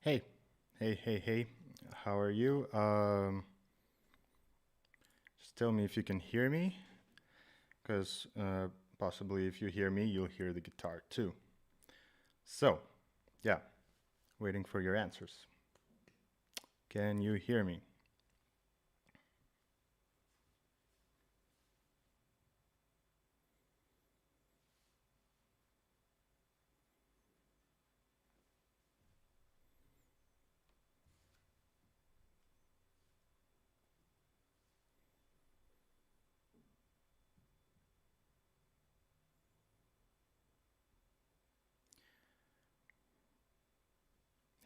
Hey, hey. How are you? Just tell me if you can hear me, because possibly if you hear me, you'll hear the guitar too. So, yeah, waiting for your answers. Can you hear me?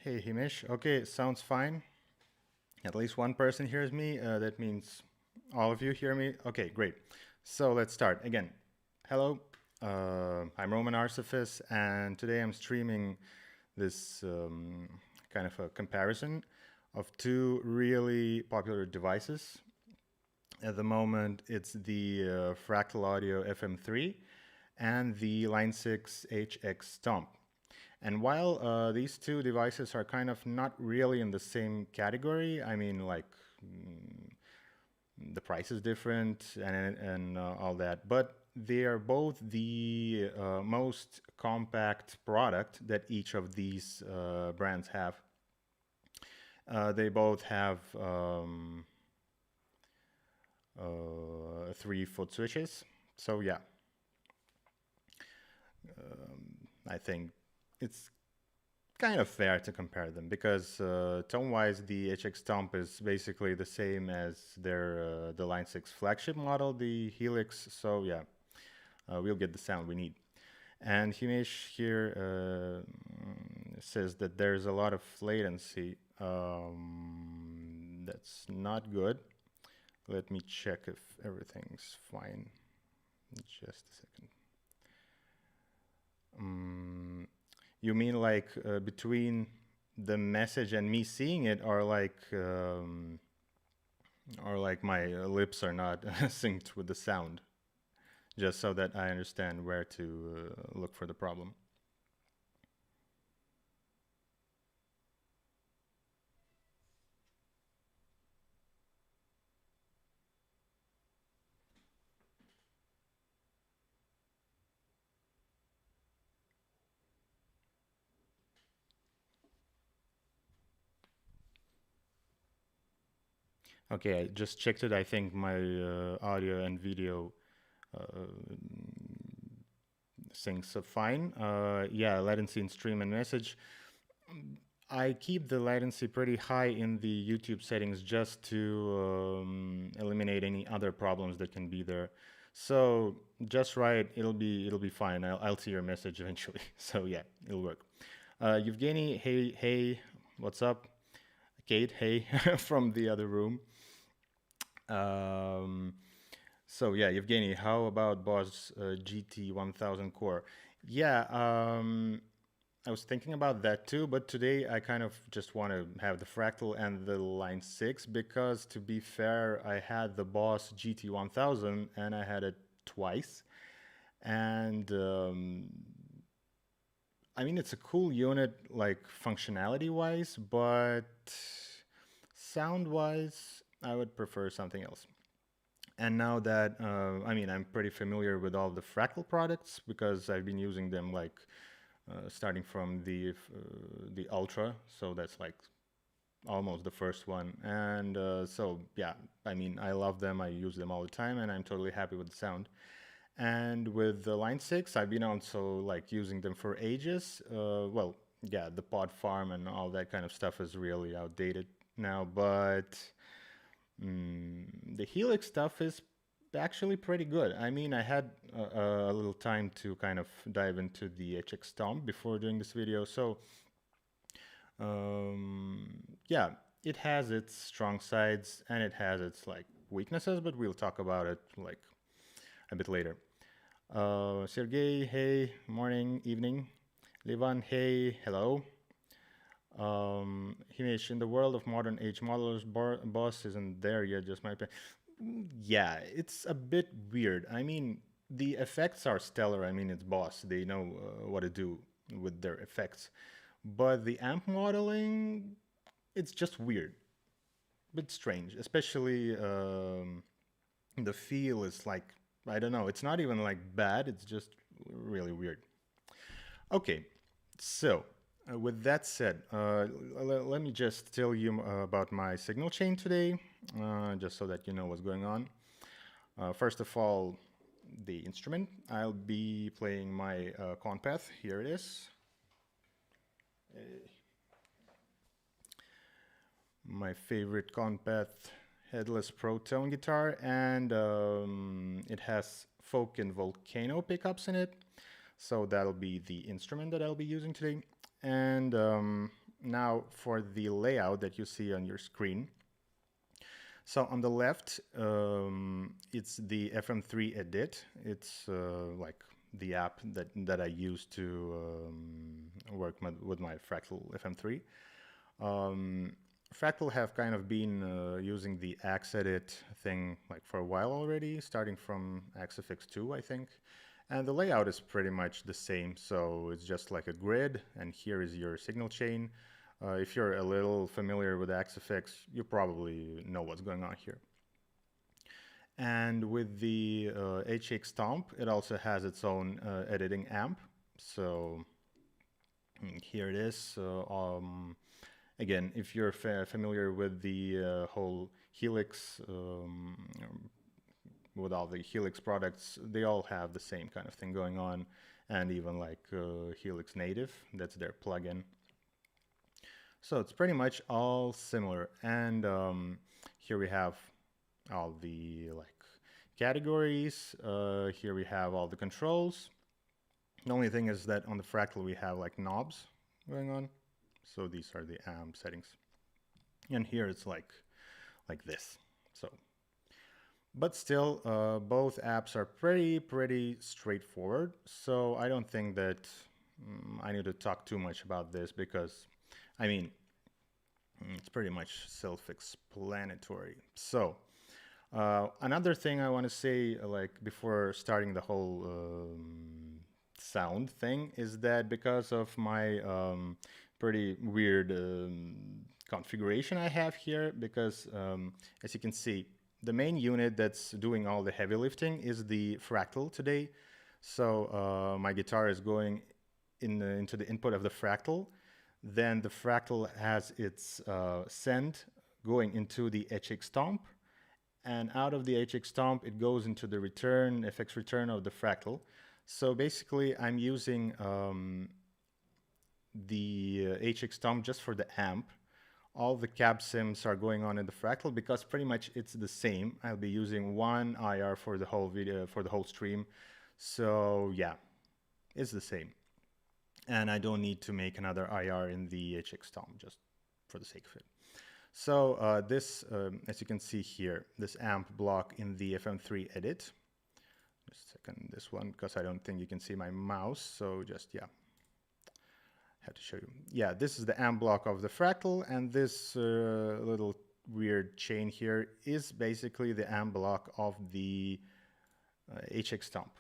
Hey, Himish. Okay, sounds fine. At least one person hears me. That means all of you hear me. Okay, great. So let's start again. Hello, I'm Roman Arsafes, and today I'm streaming this kind of a comparison of two really popular devices. At the moment, it's the Fractal Audio FM3 and the Line 6 HX Stomp. And while these two devices are kind of not really in the same category, I mean, like the price is different and all that, but they are both the most compact product that each of these brands have. They both have 3 foot switches. So yeah, I think it's kind of fair to compare them because tone-wise, the HX Stomp is basically the same as the Line 6 flagship model, the Helix. So yeah, we'll get the sound we need. And Himesh here says that there's a lot of latency. That's not good. Let me check if everything's fine. Just a second. You mean like between the message and me seeing it, or like my lips are not synced with the sound? Just so that I understand where to look for the problem. Okay, I just checked it. I think my audio and video uh, syncs are fine. Yeah, latency in stream and message. I keep the latency pretty high in the YouTube settings just to eliminate any other problems that can be there. So just right, it'll be fine. I'll see your message eventually. So yeah, it'll work. Evgeny, hey, what's up? Kate, hey, from the other room. Um, so yeah, Evgeny, how about Boss GT 1000 Core? Yeah, I was thinking about that too, but today I kind of just want to have the Fractal and the Line 6 because, to be fair, I had the Boss GT 1000 and I had it twice. And I mean, it's a cool unit, like functionality wise, but sound wise, I would prefer something else. And now that I mean, I'm pretty familiar with all the Fractal products because I've been using them like starting from the Ultra, so that's like almost the first one. And so yeah, I mean, I love them. I use them all the time, and I'm totally happy with the sound. And with the Line 6, I've been also like using them for ages. Well, yeah, the pod farm and all that kind of stuff is really outdated now, but the Helix stuff is actually pretty good. I mean, I had a little time to kind of dive into the HX Stomp before doing this video, so yeah, it has its strong sides and it has its like weaknesses, but we'll talk about it like a bit later. Sergey, hey, morning, evening. Levan, hey, hello. Himesh, in the world of modern age modelers, boss isn't there yet, just my opinion. Yeah, it's a bit weird. I mean, the effects are stellar. I mean, it's boss. They know what to do with their effects. but the amp modeling, it's just weird, bit strange. Especially the feel is like, I don't know. It's not even like bad. It's just really weird. Okay, so with that said, let me just tell you about my signal chain today, just so that you know what's going on. First of all, the instrument. I'll be playing my Conpath. Here it is. My favorite Conpath headless Pro Tone guitar, and it has folk and volcano pickups in it. So that'll be the instrument that I'll be using today. And now for the layout that you see on your screen. So on the left, it's the FM3 edit. It's like the app that I use to work with my Fractal FM3. Fractal have kind of been using the Axe edit thing like for a while already, starting from Arsafes 2, I think. And the layout is pretty much the same, so it's just like a grid, and here is your signal chain. If you're a little familiar with Arsafes, you probably know what's going on here. And with the HX Stomp, it also has its own editing amp. So here it is. Again, if you're familiar with the whole Helix, with all the Helix products, they all have the same kind of thing going on, and even like Helix Native, that's their plugin. So it's pretty much all similar. And here we have all the like categories. Here we have all the controls. The only thing is that on the Fractal we have like knobs going on. So these are the amp settings. And here it's like this. So, but still, both apps are pretty straightforward. So I don't think that I need to talk too much about this, because I mean, it's pretty much self-explanatory. So another thing I want to say, like before starting the whole sound thing, is that because of my pretty weird configuration I have here, because as you can see, the main unit that's doing all the heavy lifting is the Fractal today. So my guitar is going into the input of the Fractal. Then the Fractal has its send going into the HX Stomp, and out of the HX Stomp it goes into the return, FX return of the Fractal. So basically I'm using the HX Stomp just for the amp. All the cab sims are going on in the Fractal because pretty much it's the same. I'll be using one IR for the whole video, for the whole stream. So yeah, it's the same. And I don't need to make another IR in the HX Stomp just for the sake of it. So this, as you can see here, this amp block in the FM3 edit. Just a second, this one, because I don't think you can see my mouse. So just, yeah, have to show you. Yeah, this is the amp block of the Fractal, and this little weird chain here is basically the amp block of the HX Stomp.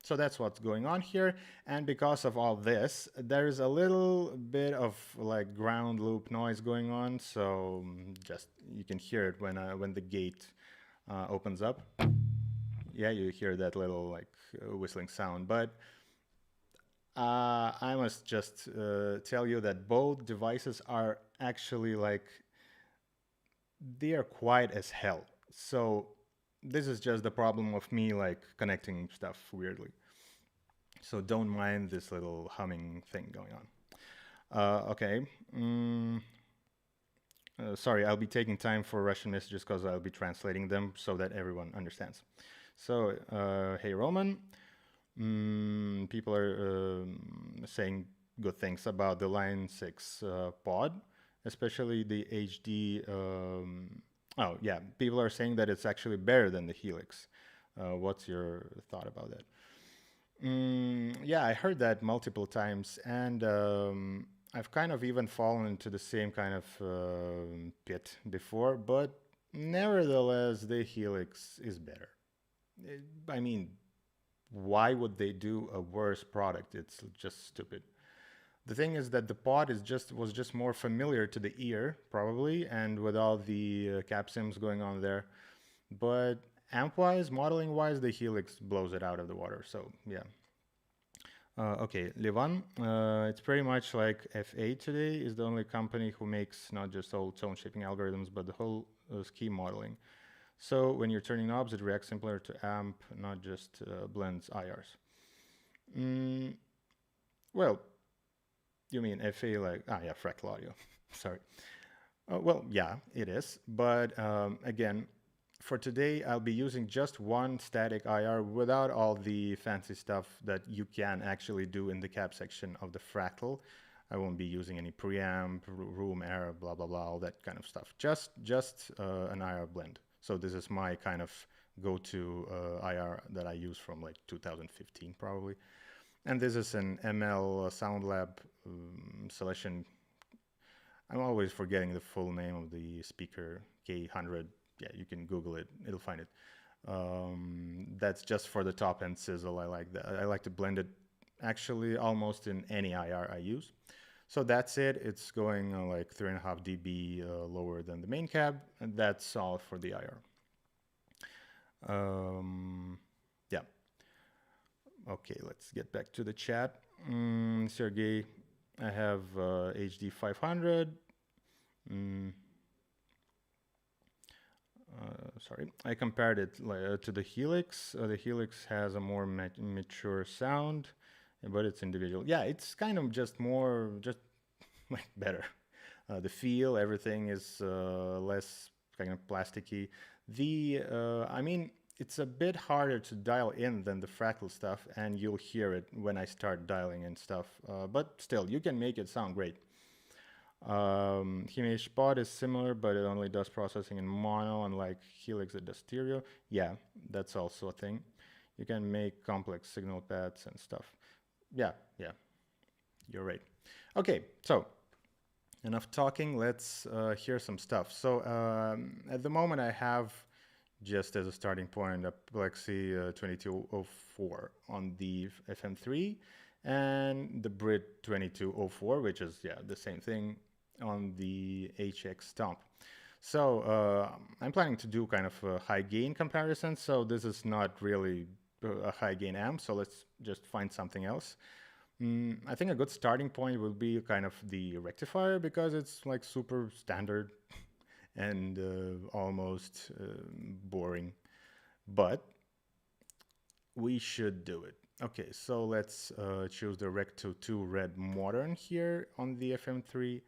So that's what's going on here, and because of all this, there's a little bit of like ground loop noise going on. So just you can hear it when the gate opens up. Yeah, you hear that little like whistling sound. But I must just tell you that both devices are actually like, they are quiet as hell. So this is just the problem of me like connecting stuff weirdly. So don't mind this little humming thing going on. Okay. Sorry, I'll be taking time for Russian messages because I'll be translating them so that everyone understands. So, hey Roman, people are saying good things about the Line 6 pod, especially the HD. Oh yeah, people are saying that it's actually better than the Helix. What's your thought about that? Yeah, I heard that multiple times, and I've kind of even fallen into the same kind of pit before, but nevertheless, the Helix is better. I mean, why would they do a worse product? It's just stupid. The thing is that the pod was just more familiar to the ear, probably, and with all the cap sims going on there. But amp wise, modeling wise, the Helix blows it out of the water. So yeah. Okay, Livan, it's pretty much like F8 today is the only company who makes not just all tone shaping algorithms, but the whole scheme modeling. So when you're turning knobs, it reacts similar to amp, not just blends IRs. Well, you mean FA like, yeah, fractal audio. Sorry. Well, yeah, it is. But again, for today, I'll be using just one static IR without all the fancy stuff that you can actually do in the cap section of the Fractal. I won't be using any preamp, room error, blah, blah, blah, all that kind of stuff. Just an IR blend. So this is my kind of go-to IR that I use from like 2015 probably. And this is an ML SoundLab selection. I'm always forgetting the full name of the speaker, K100. Yeah, you can Google it, it'll find it. That's just for the top end sizzle. I like that. I like to blend it actually almost in any IR I use. So that's it. It's going like 3.5 dB lower than the main cab, and that's all for the IR. Yeah. Okay, let's get back to the chat. Sergey, I have HD 500. Sorry, I compared it to the Helix. The Helix has a more mature sound, but it's individual. Yeah, it's kind of just more, just like better. The feel, everything is less kind of plasticky. I mean, it's a bit harder to dial in than the Fractal stuff, and you'll hear it when I start dialing in stuff. But still, you can make it sound great. Himesh pod is similar, but it only does processing in mono, unlike Helix it does stereo. Yeah, that's also a thing. You can make complex signal paths and stuff. Yeah, you're right. Okay, so enough talking, let's hear some stuff. So at the moment I have, just as a starting point, a Plexi 2204 on the FM3 and the Brit 2204, which is, yeah, the same thing on the HX Stomp. So I'm planning to do kind of a high gain comparison. So this is not really a high gain amp. So let's just find something else. I think a good starting point will be kind of the rectifier, because it's like super standard and almost boring, but we should do it. Okay, so let's choose the Recto 2 Red Modern here on the FM3,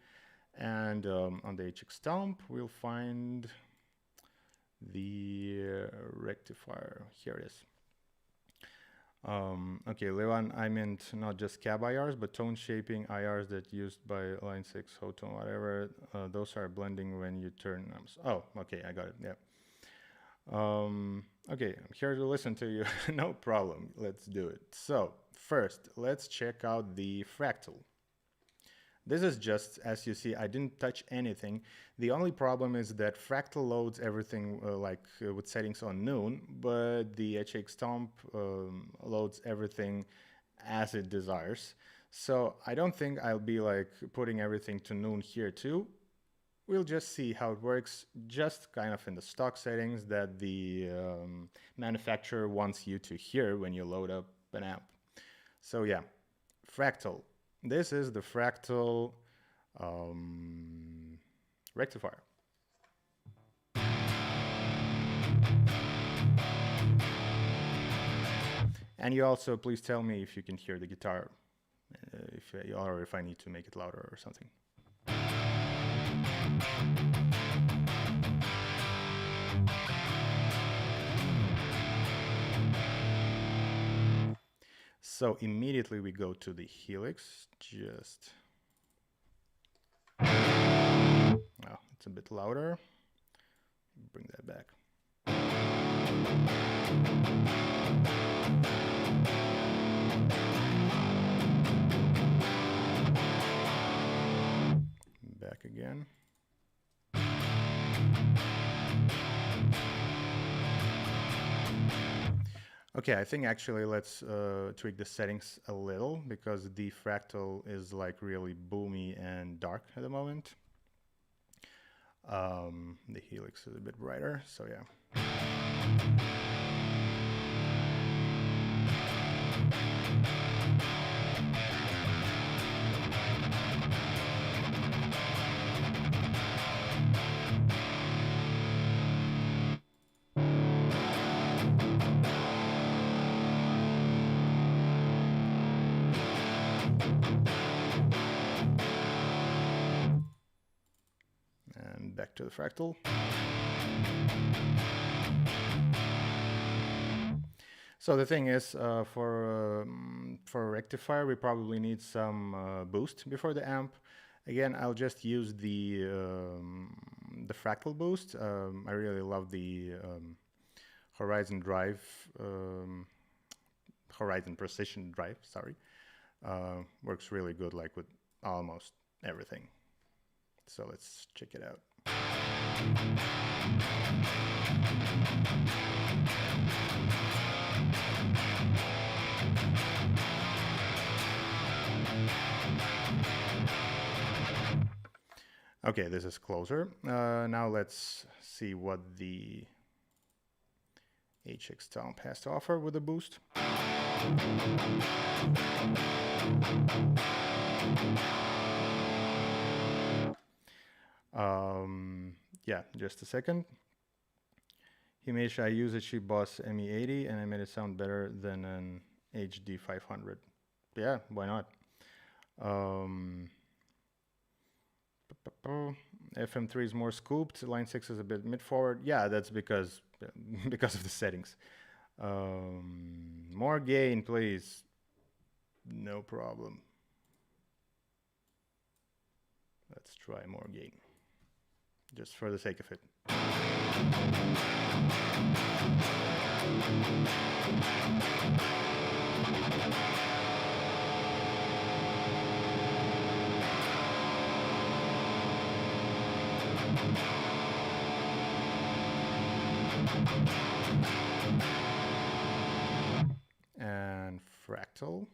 and on the HX Stomp we'll find the rectifier. Here it is. Okay, Levan, I meant not just cab IRs, but tone shaping IRs that used by Line 6, Hotone, whatever. Those are blending when you turn them. Oh, okay, I got it, yeah. Okay, I'm here to listen to you. No problem, let's do it. So, first, let's check out the Fractal. This is just, as you see, I didn't touch anything. The only problem is that Fractal loads everything with settings on noon, but the HX Stomp loads everything as it desires. So I don't think I'll be like putting everything to noon here too. We'll just see how it works, just kind of in the stock settings that the manufacturer wants you to hear when you load up an amp. So yeah, Fractal. This is the Fractal rectifier. And you also, please tell me if you can hear the guitar, or if I need to make it louder or something. So immediately we go to the Helix, just, oh, it's a bit louder, bring that back. Back again. Okay, I think actually let's tweak the settings a little because the fractal is like really boomy and dark at the moment. The helix is a bit brighter, so yeah. And back to the fractal. So the thing is, for a rectifier, we probably need some boost before the amp. Again, I'll just use the fractal boost. I really love the Horizon drive, Horizon Precision drive. Sorry, works really good, like with almost everything. So let's check it out. Okay, this is closer. Now let's see what the HX Stomp has to offer with a boost. Yeah, just a second. Himesh, I use a cheap Boss ME80 and I made it sound better than an HD 500. Yeah, why not? FM3 is more scooped. Line 6 is a bit mid-forward. Yeah, that's because of the settings. More gain, please. No problem. Let's try more gain. Just for the sake of it. And fractal.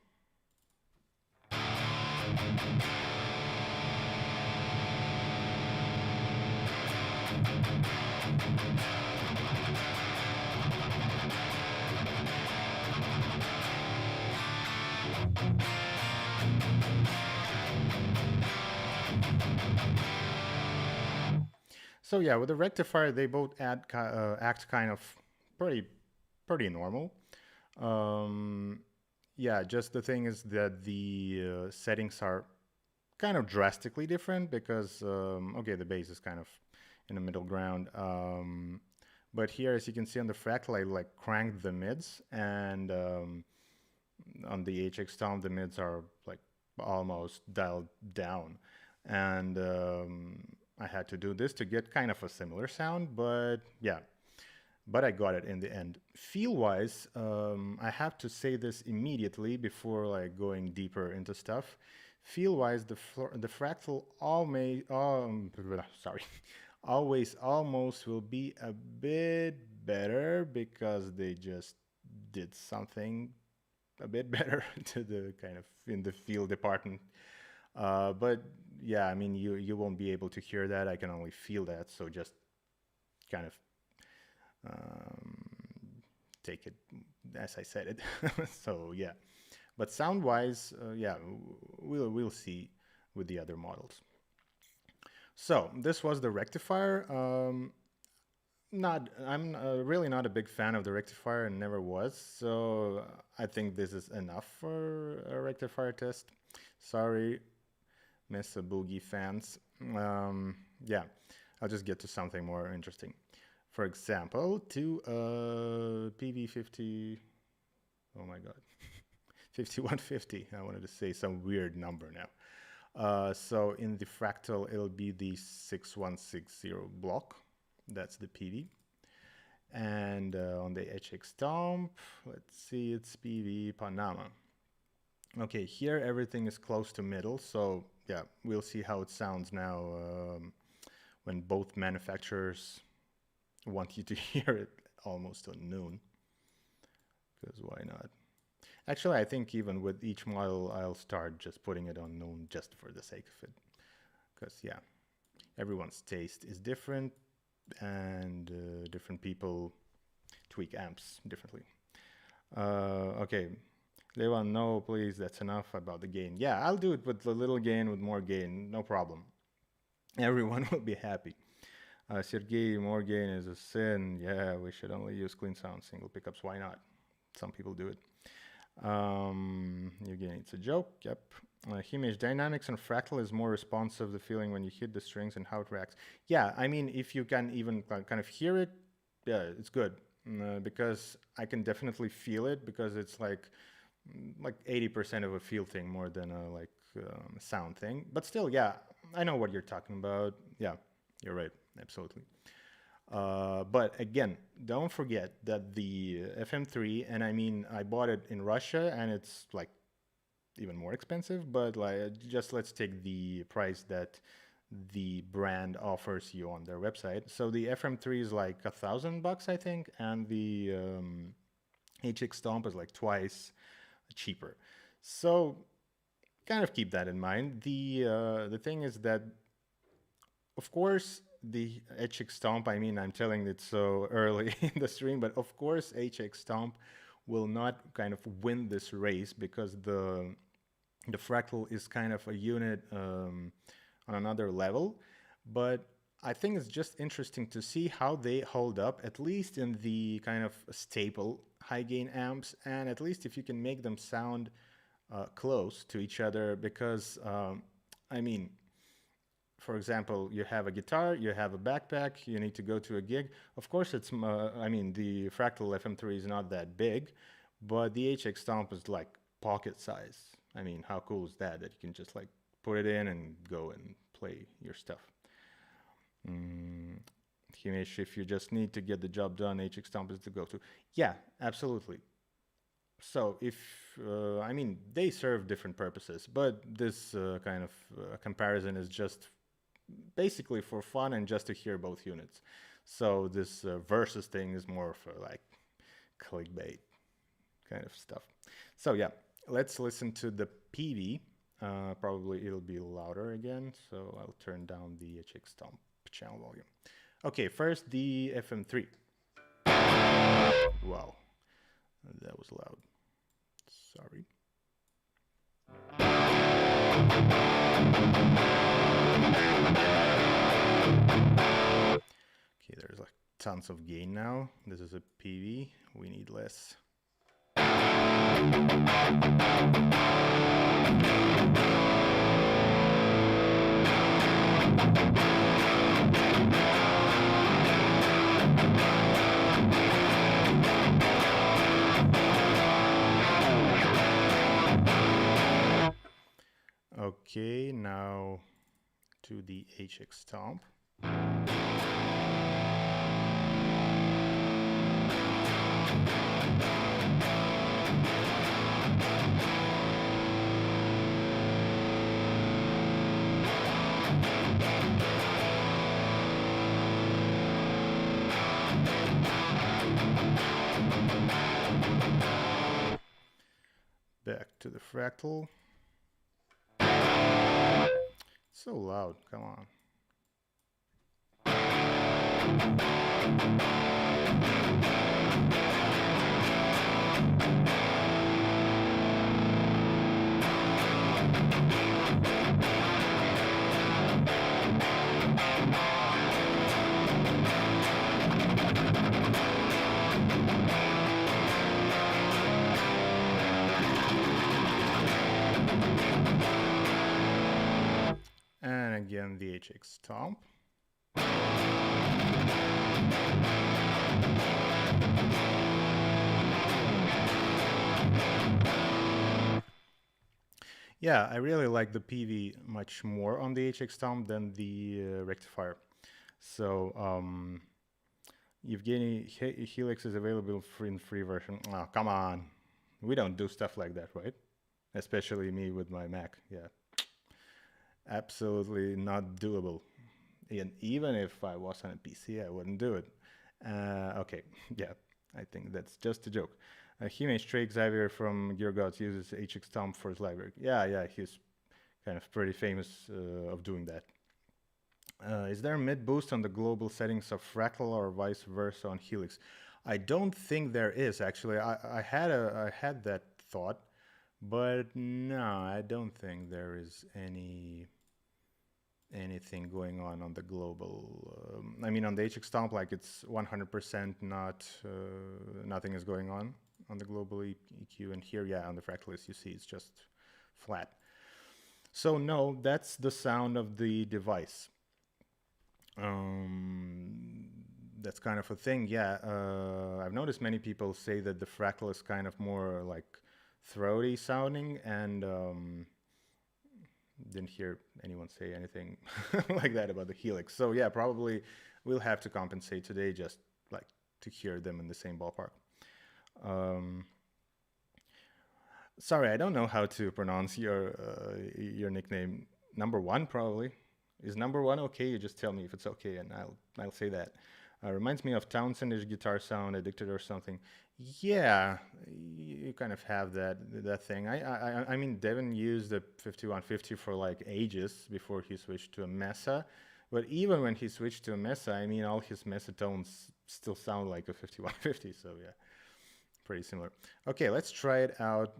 So yeah, with the rectifier, they both act kind of pretty normal. Yeah, just the thing is that the settings are kind of drastically different because okay, the bass is kind of in the middle ground. But here, as you can see on the fractal, I like cranked the mids, and on the HX Stomp, the mids are like almost dialed down, and I had to do this to get kind of a similar sound, but yeah, but I got it in the end. Feel-wise, I have to say this immediately before like going deeper into stuff. Feel-wise, the fractal sorry, always almost will be a bit better because they just did something a bit better to the kind of in the feel department. But yeah, I mean, you won't be able to hear that. I can only feel that. So just kind of take it as I said it. So yeah, but sound-wise, yeah, we'll see with the other models. So this was the rectifier. I'm really not a big fan of the rectifier and never was. So I think this is enough for a rectifier test. Sorry, Mr. Boogie fans. Yeah, I'll just get to something more interesting. For example, to PV50, oh my God, 5150. I wanted to say some weird number now. So in the fractal, it'll be the 6160 block. That's the PV. And on the HX Stomp, let's see, it's PV Panama. Okay, here everything is close to middle, so yeah, we'll see how it sounds now when both manufacturers want you to hear it almost at noon. because why not? Actually, I think even with each model, I'll start just putting it on known just for the sake of it. Because, yeah, everyone's taste is different, and different people tweak amps differently. Okay, Levan, no, please, that's enough about the gain. Yeah, I'll do it with a little gain, with more gain, no problem. Everyone will be happy. Sergey, more gain is a sin. Yeah, we should only use clean sound single pickups. Why not? Some people do it. Again, it's a joke. Yep. Himish, dynamics and fractal is more responsive, the feeling when you hit the strings and how it reacts. Yeah, I mean, if you can even kind of hear it, yeah, it's good. Because I can definitely feel it, because it's like 80% of a feel thing more than a sound thing. But still, yeah, I know what you're talking about. Yeah, you're right. Absolutely. But again, don't forget that the FM3, and I mean, I bought it in Russia and it's like even more expensive, but like just let's take the price that the brand offers you on their website. So the FM3 is like $1,000, I think, and the HX Stomp is like twice cheaper. So kind of keep that in mind. The thing is that, of course, the HX Stomp, I mean, I'm telling it so early in the stream, but of course, HX Stomp will not kind of win this race, because the Fractal is kind of a unit on another level. But I think it's just interesting to see how they hold up, at least in the kind of staple high gain amps, and at least if you can make them sound close to each other, because I mean, for example, you have a guitar, you have a backpack, you need to go to a gig. Of course, it's, I mean, the Fractal FM3 is not that big, but the HX Stomp is like pocket size. I mean, how cool is that? That you can just like put it in and go and play your stuff. Himesh, if you just need to get the job done, HX Stomp is the go-to. Yeah, absolutely. So if, I mean, they serve different purposes, but this kind of comparison is just basically for fun and just to hear both units. So this versus thing is more for like clickbait kind of stuff. So yeah, let's listen to the PV. Probably it'll be louder again, so I'll turn down the HX Stomp channel volume. Okay, first the FM3. Wow, that was loud. Sorry. Okay, there's like tons of gain now. This is a PV. We need less. Okay, now to the HX Stomp. Back to the Fractal. So loud, come on. And again, the HX Stomp. Yeah, I really like the PV much more on the HX Stomp than the rectifier. So, Evgeny, Helix is available in free version. Oh, come on. We don't do stuff like that, right? Especially me with my Mac. Yeah. Absolutely not doable. And even if I was on a PC, I wouldn't do it. Okay, yeah. I think that's just a joke. Hime Stray Xavier from Gear Gods uses HX Stomp for his library. Yeah, he's kind of pretty famous of doing that. Is there a mid boost on the global settings of Fractal or vice versa on Helix? I don't think there is actually. I had that thought, but no, I don't think there is anything going on the global. I mean, on the HX Stomp, like it's 100% not nothing is going on the global EQ, and here, yeah, on the Fractalist, you see it's just flat. So no, that's the sound of the device. That's kind of a thing, yeah. I've noticed many people say that the Fractal is kind of more like throaty sounding, and didn't hear anyone say anything like that about the Helix. So yeah, probably we'll have to compensate today just like to hear them in the same ballpark. Sorry, I don't know how to pronounce your nickname. Number one, probably. Is number one okay? You just tell me if it's okay, and I'll say that. Reminds me of Townsend-ish guitar sound, Addicted or something. Yeah, you kind of have that thing. I mean, Devin used the 5150 for like ages before he switched to a Mesa. But even when he switched to a Mesa, I mean, all his Mesa tones still sound like a 5150. So yeah, pretty similar. Okay, let's try it out.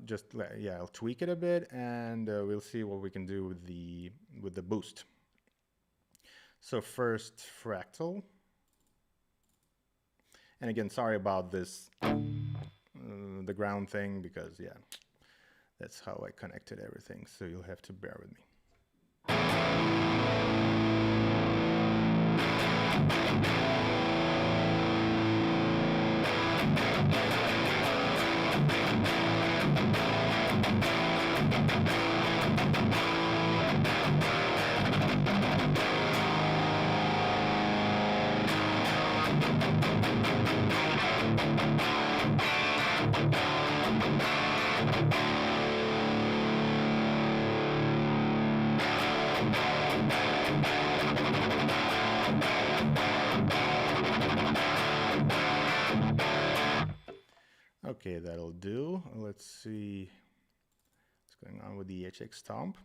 Yeah, I'll tweak it a bit, and we'll see what we can do with the boost. So first, Fractal. And again, sorry about this, the ground thing, because yeah, that's how I connected everything. So you'll have to bear with me. Okay, that'll do. Let's see what's going on with the HX Stomp.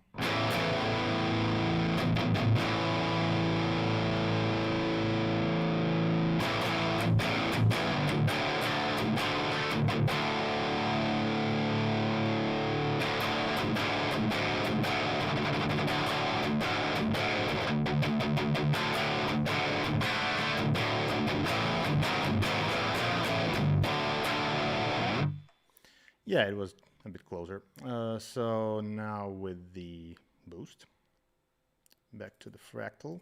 Yeah, it was a bit closer. So now with the boost, back to the Fractal.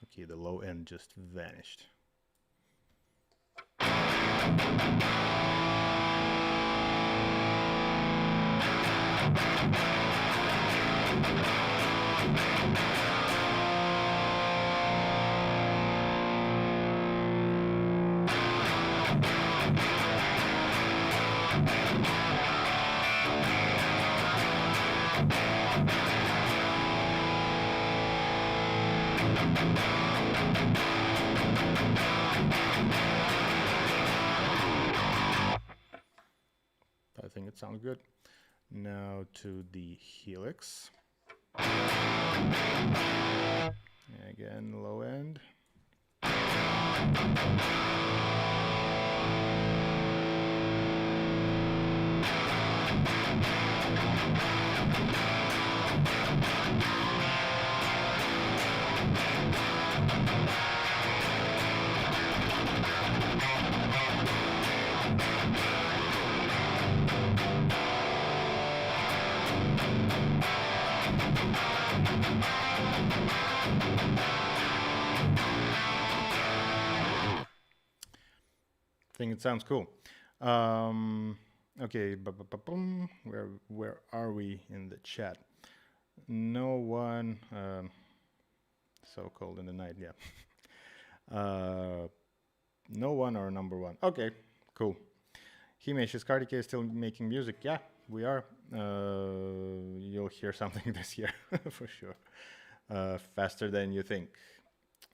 Okay, the low end just vanished. I think it sounds good. Now to the Helix. Again, low end. I think it sounds cool. Okay, where are we in the chat? No one. So cold in the night, yeah. No one or number one. Okay, cool. Himesh, is Kartikeya still making music? Yeah, we are. You'll hear something this year for sure. Faster than you think.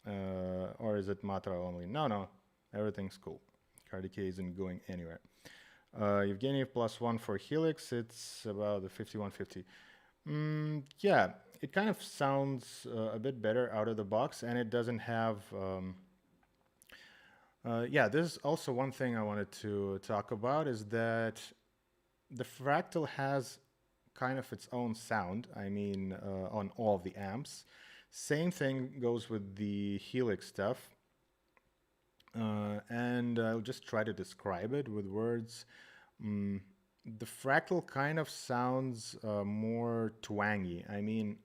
Or is it Maatra only? No, no, everything's cool. Kartikeya isn't going anywhere. Evgeny +1 for Helix, it's about the 5150. Yeah, it kind of sounds a bit better out of the box, and it doesn't have. Yeah, this is also one thing I wanted to talk about is that the Fractal has kind of its own sound. I mean, on all the amps. Same thing goes with the Helix stuff. And I'll just try to describe it with words. Mm, the Fractal kind of sounds more twangy. I mean,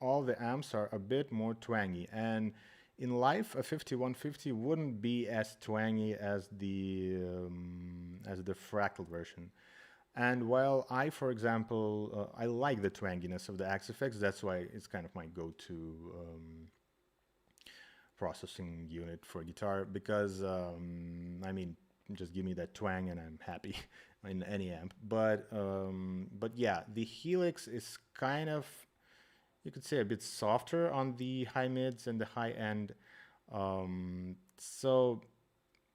all the amps are a bit more twangy, and in life, a 5150 wouldn't be as twangy as the Fractal version. And while I, for example, I like the twanginess of the Arsafes, that's why it's kind of my go-to processing unit for guitar because I mean, just give me that twang and I'm happy in any amp. But yeah, the Helix is kind of, you could say, a bit softer on the high mids and the high end. So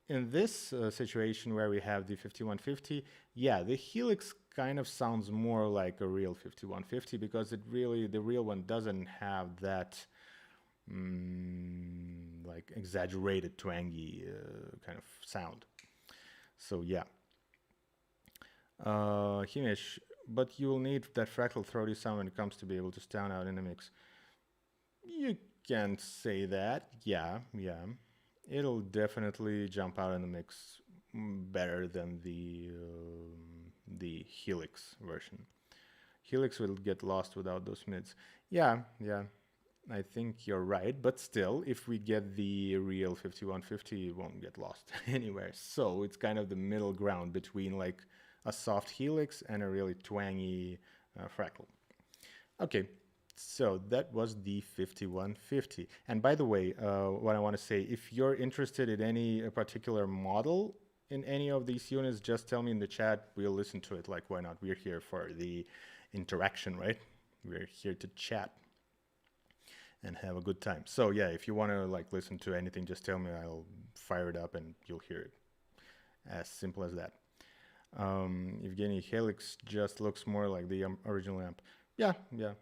in this situation where we have the 5150, yeah, the Helix kind of sounds more like a real 5150 because it really, the real one doesn't have that like exaggerated twangy kind of sound. So yeah, Himish, but you'll need that fractal throaty sound when it comes to be able to stand out in the mix. You can say that, yeah, yeah. It'll definitely jump out in the mix better than the Helix version. Helix will get lost without those mids. Yeah, yeah. I think you're right, but still, if we get the real 5150, it won't get lost anywhere. So it's kind of the middle ground between like a soft Helix and a really twangy Fractal. Okay, so that was the 5150. And by the way, what I want to say, if you're interested in any particular model in any of these units, just tell me in the chat. We'll listen to it. Like, why not? We're here for the interaction, right? We're here to chat and have a good time. So yeah, if you want to like listen to anything, just tell me. I'll fire it up and you'll hear it. As simple as that. Evgeny, Helix just looks more like the original amp. Yeah, yeah,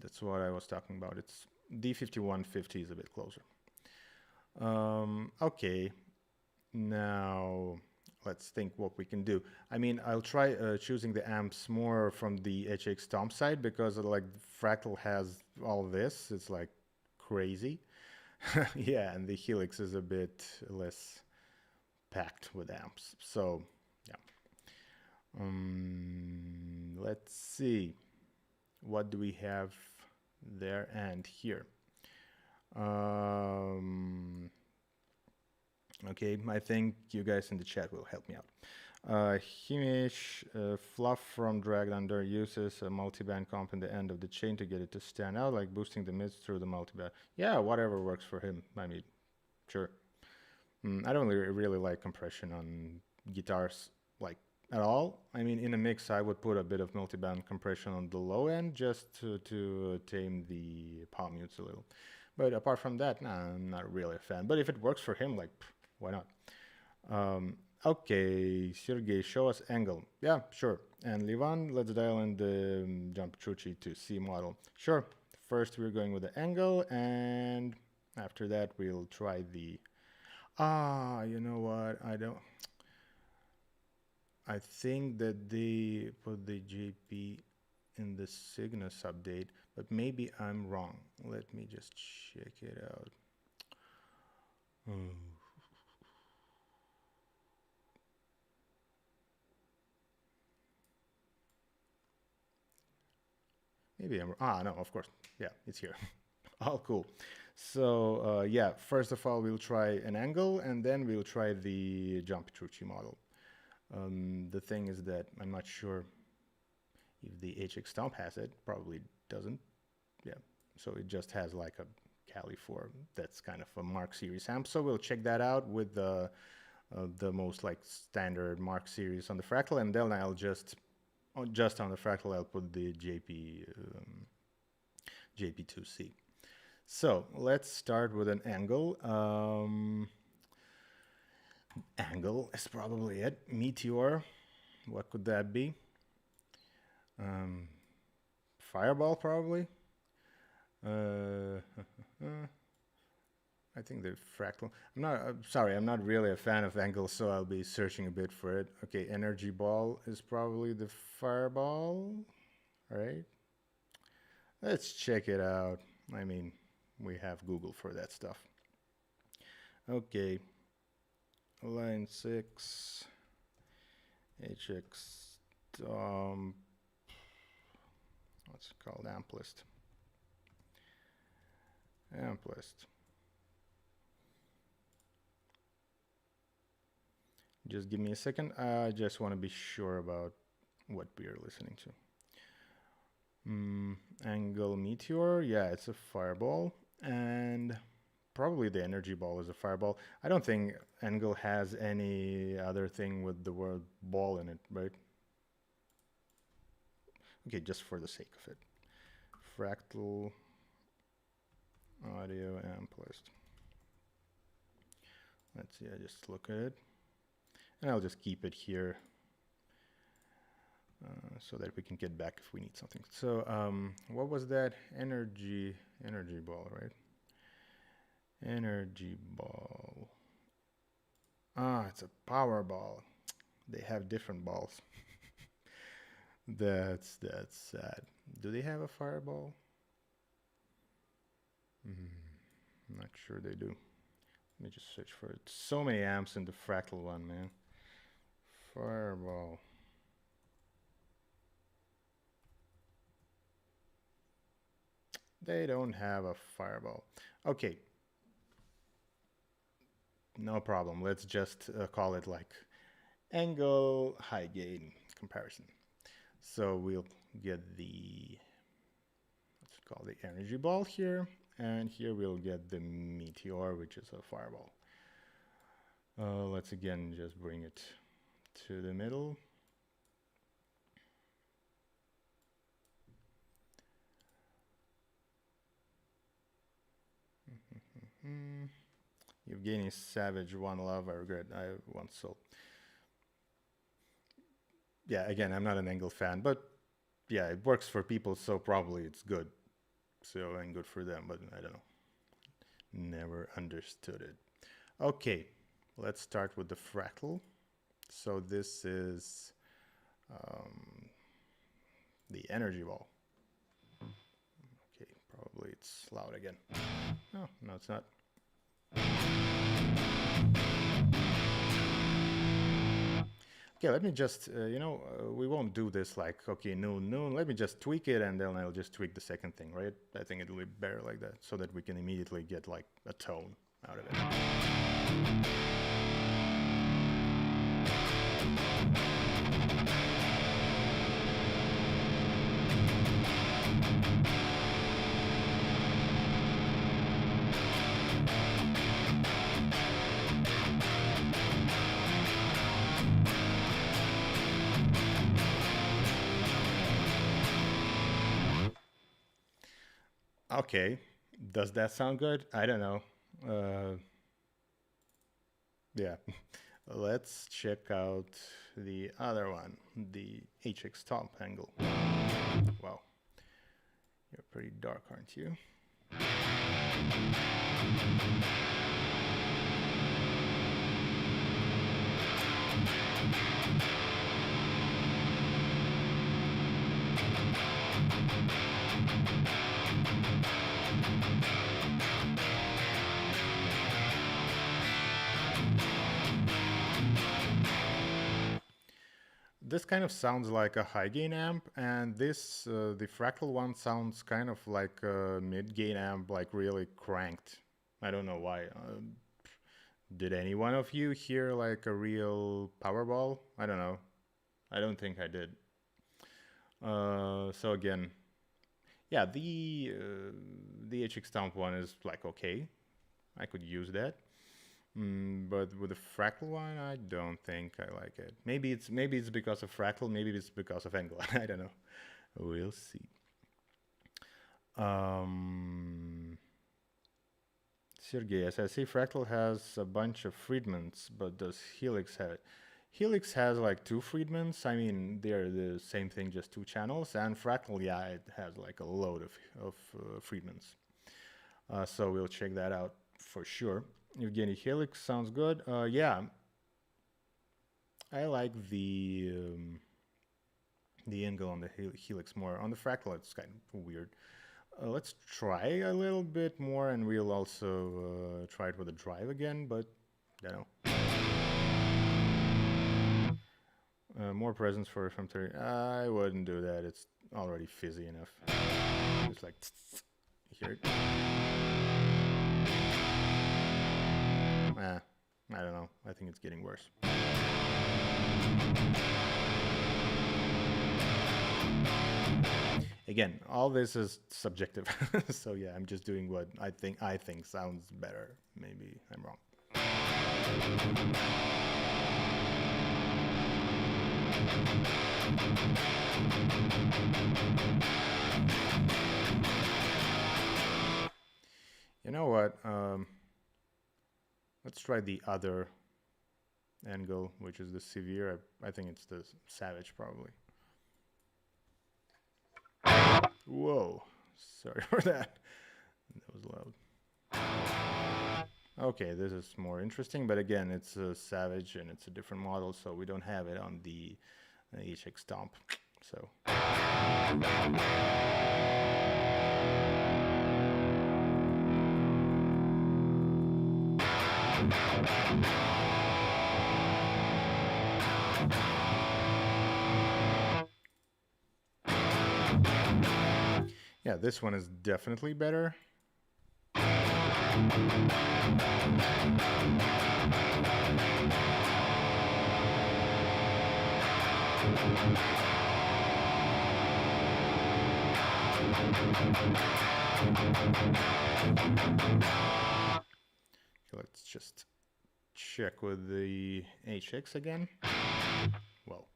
that's what I was talking about. It's D5150 is a bit closer. Okay, now let's think what we can do. I mean, I'll try choosing the amps more from the HX Stomp side because like Fractal has all this. It's like crazy. Yeah, and the Helix is a bit less packed with amps. So yeah. Let's see. What do we have there and here? Okay, I think you guys in the chat will help me out. Himish, Fluff from Dragged Under uses a multiband comp in the end of the chain to get it to stand out, like boosting the mids through the multiband. Yeah, whatever works for him. I mean, sure. I don't really like compression on guitars, like at all. I mean, in a mix, I would put a bit of multiband compression on the low end just to tame the palm mutes a little. But apart from that, nah, I'm not really a fan. But if it works for him, like, why not? Okay, Sergey, show us angle. Yeah, sure. And Livan, let's dial in the jump Chuchi to C model. Sure. First, we're going with the angle, and after that, we'll try the... you know what? I think that they put the JP in the Cygnus update, but maybe I'm wrong. Let me just check it out. Maybe I'm... no, of course. Yeah, it's here. All cool. So, yeah, first of all, we'll try an angle, and then we'll try the Jump Petrucci model. The thing is that I'm not sure if the HX Stomp has it. Probably doesn't. Yeah, so it just has like a Cali 4. That's kind of a Mark Series amp. So we'll check that out with the most like standard Mark Series on the Fractal, and then I'll just on the Fractal I'll put the JP2C. So let's start with an angle. Angle is probably it. Meteor. What could that be? Um, Fireball, probably. Uh, I think the fractal. I'm not. Sorry, I'm not really a fan of angles, so I'll be searching a bit for it. Okay, energy ball is probably the fireball. All right. Let's check it out. I mean, we have Google for that stuff. Okay. Line 6. HX. What's it called? Amplist. Amplist. Just give me a second. I just want to be sure about what we are listening to. Angle meteor. Yeah, it's a fireball. And probably the energy ball is a fireball. I don't think angle has any other thing with the word ball in it, right? Okay, just for the sake of it. Fractal audio amplist. Let's see, I just look at it. And I'll just keep it here so that we can get back if we need something. So what was that? Energy ball, right? Energy ball. Ah, it's a power ball. They have different balls. That's sad. Do they have a fireball? I'm not sure they do. Let me just search for it. So many amps in the fractal one, man. Fireball. They don't have a fireball. Okay. No problem. Let's just call it like angle high gain comparison. So we'll get the, let's call the energy ball here. And here we'll get the meteor, which is a fireball. Let's again just bring it to the middle. Evgeny Savage, One Love, I regret I once sold. Yeah, again, I'm not an angle fan, but yeah, it works for people, so probably it's good. So, and good for them, but I don't know. Never understood it. Okay, let's start with the fractal. So this is the energy ball. Okay, probably it's loud again. Oh, no, it's not. Okay, let me just, we won't do this like, okay, noon. Let me just tweak it and then I'll just tweak the second thing, right? I think it'll be better like that so that we can immediately get like a tone out of it. Okay, does that sound good? I don't know. Yeah, let's check out the other one, the HX Stomp angle. Wow, you're pretty dark, aren't you? This kind of sounds like a high gain amp, and this, the fractal one, sounds kind of like a mid gain amp, like really cranked. I don't know why. Did any one of you hear like a real Powerball? I don't know. I don't think I did. So again, yeah, the HX Stomp one is like okay. I could use that. But with the fractal one, I don't think I like it. Maybe it's because of fractal, maybe it's because of angle. I don't know. We'll see. Sergey says, see, Fractal has a bunch of Friedmans, but does Helix have it? Helix has like 2 Friedmans. I mean, they're the same thing, just 2 channels. And Fractal, yeah, it has like a load of Friedmans. So we'll check that out for sure. Evgeny, Helix sounds good. Yeah, I like the angle on the Helix more. On the Fractal, it's kind of weird. Let's try a little bit more, and we'll also try it with a drive again, but I don't know. More presence for FM3. I wouldn't do that. It's already fizzy enough. Just like here. I don't know. I think it's getting worse. Again, all this is subjective. So yeah, I'm just doing what I think sounds better. Maybe I'm wrong. You know what? Let's try the other angle, which is the severe. I think it's the savage, probably. Whoa, sorry for that. That was loud. Okay, this is more interesting, but again, it's a savage and it's a different model, so we don't have it on the HX Stomp. So. Yeah, this one is definitely better. Let's just check with the HX again. Well,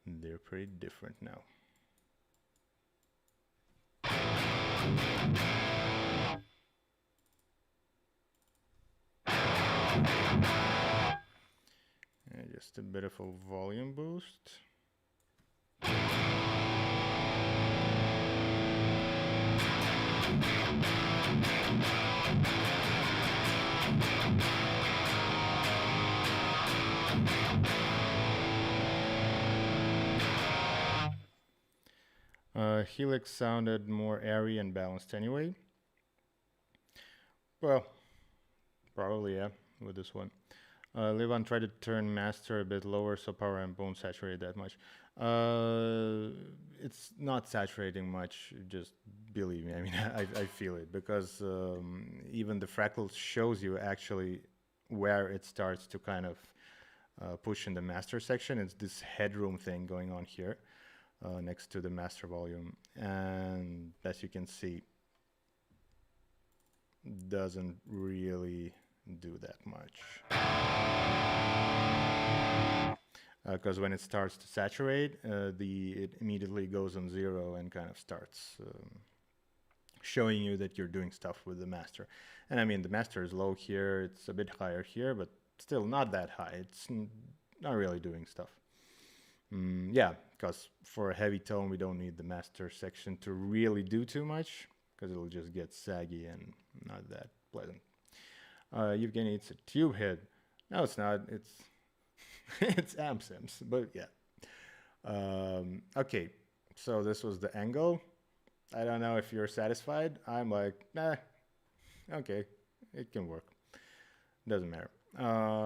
they're pretty different now. Just a bit of a volume boost. Helix sounded more airy and balanced anyway. Well, probably, yeah, with this one. Levan tried to turn master a bit lower so power amp won't saturate that much. It's not saturating much, just believe me. I mean, I feel it, because even the Fractal shows you actually where it starts to kind of push in the master section. It's this headroom thing going on here next to the master volume. And as you can see, doesn't really do that much. Because when it starts to saturate, it immediately goes on 0 and kind of starts showing you that you're doing stuff with the master. And I mean, the master is low here, it's a bit higher here, but still not that high. It's not really doing stuff. Yeah, because for a heavy tone, we don't need the master section to really do too much, because it'll just get saggy and not that pleasant. Evgeny, it's a tube head. No, it's not. It's it's amp sims, but yeah. Okay, so this was the angle. I don't know if you're satisfied. I'm like, nah, okay, it can work. Doesn't matter.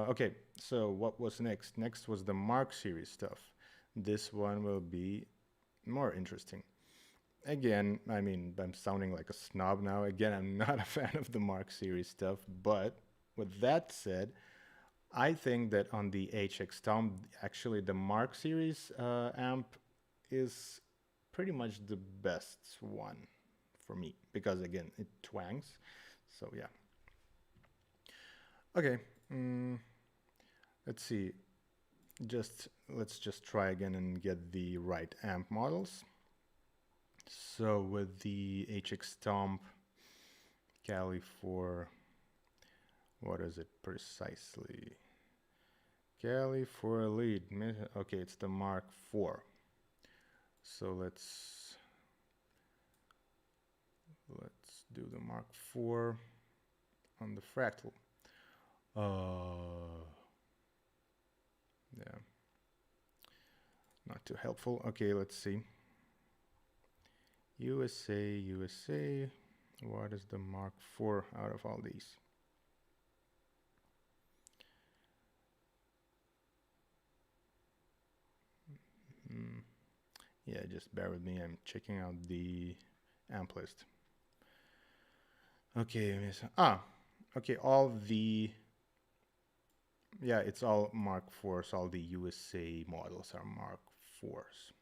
Okay, so what was next? Next was the Mark series stuff. This one will be more interesting. Again, I mean, I'm sounding like a snob now. Again, I'm not a fan of the Mark series stuff, but with that said, I think that on the HX Stomp, actually the Mark series amp is pretty much the best one for me, because again, it twangs. So yeah. Okay, let's see. Let's just try again and get the right amp models. So with the HX Stomp, Cali 4 What is it precisely? Kali for a lead. Okay, it's the Mark IV. So let's do the Mark IV on the Fractal. Yeah, not too helpful. Okay, let's see. USA. What is the Mark IV out of all these? Yeah, just bear with me. I'm checking out the amp list. Okay, okay, all the, yeah, it's all Mark IVs. All the USA models are Mark IVs.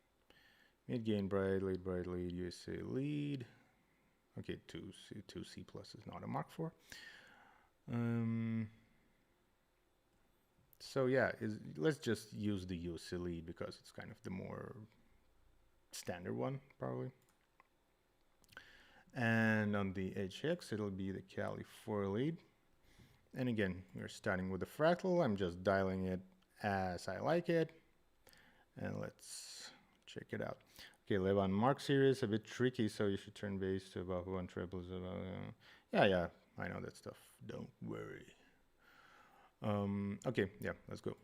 Mid gain, bright lead, USA lead. Okay, 2C plus is not a Mark IV. So yeah, let's just use the USA lead because it's kind of the more standard one, probably. And on the HX, it'll be the Kali 4 lead. And again, we're starting with the Fractal. I'm just dialing it as I like it. And let's check it out. Okay, Levan Mark series, a bit tricky, so you should turn bass to above 1 trebles. Yeah, I know that stuff. Don't worry. Okay, yeah, let's go.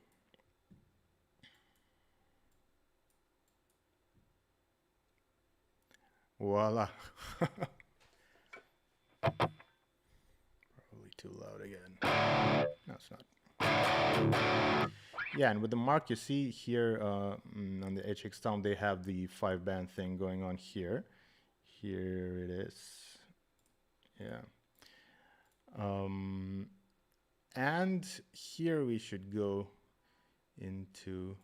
Voila. Probably too loud again. No, it's not. Yeah, and with the Mark, you see here on the HX Stomp, they have the 5-band thing going on here. Here it is. Yeah. And here we should go into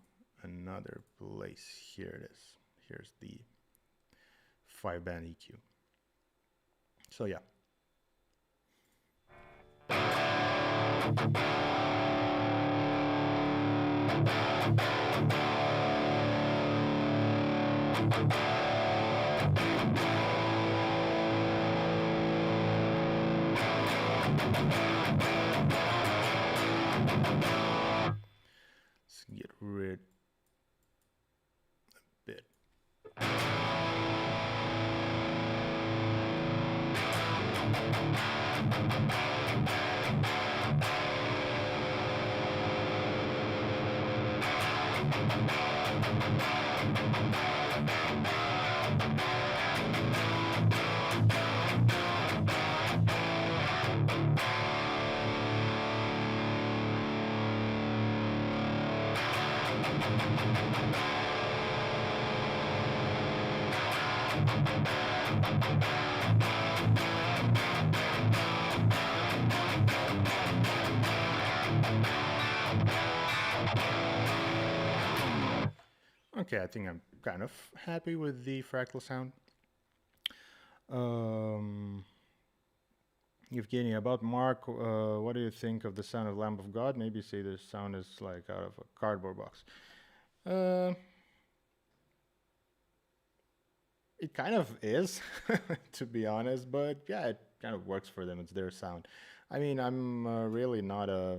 another place. Here it is. Here's the 5-band EQ. So yeah. Let's get rid a bit. Okay, I think I'm kind of happy with the Fractal sound. Evgeny, about Mark, what do you think of the sound of Lamb of God? Maybe say the sound is like out of a cardboard box. It kind of is, to be honest, but yeah, it kind of works for them. It's their sound. I mean, I'm really not a...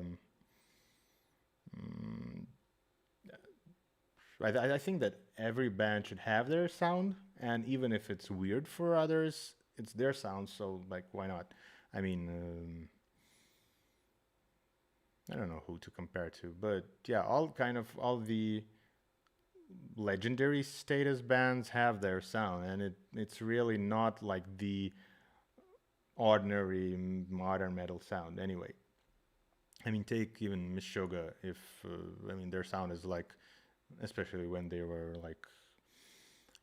I think that every band should have their sound, and even if it's weird for others, it's their sound, so like, why not? I mean, I don't know who to compare to, but yeah, all the legendary status bands have their sound, and it's really not like the ordinary modern metal sound anyway. I mean, take even Meshuggah, if I mean, their sound is like, especially when they were like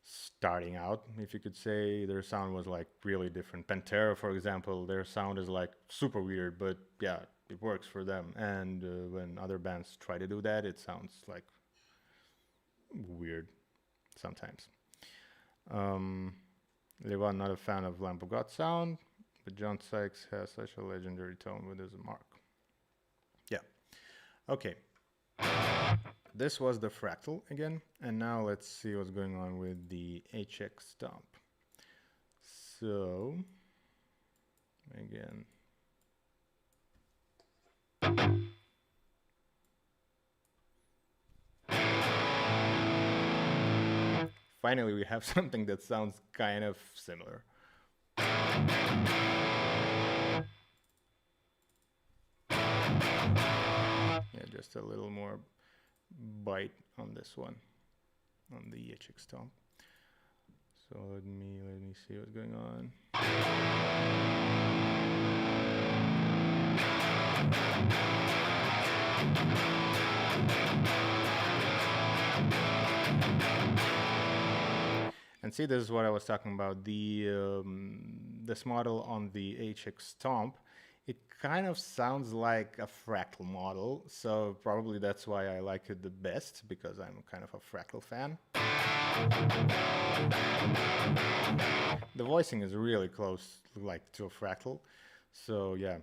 starting out, if you could say, their sound was like really different. Pantera, for example, their sound is like super weird, but yeah, it works for them. And when other bands try to do that, it sounds like weird sometimes. Levan, not a fan of Lamp of God sound, but John Sykes has such a legendary tone with his Mark. Yeah. Okay. This was the Fractal again, and now let's see what's going on with the HX Stomp. So, again, finally we have something that sounds kind of similar. Yeah, just a little more bite on this one, on the HX Stomp. So let me see what's going on. And see, this is what I was talking about. This model on the HX Stomp, it kind of sounds like a Fractal model, so probably that's why I like it the best, because I'm kind of a Fractal fan. The voicing is really close, like, to a Fractal, so yeah,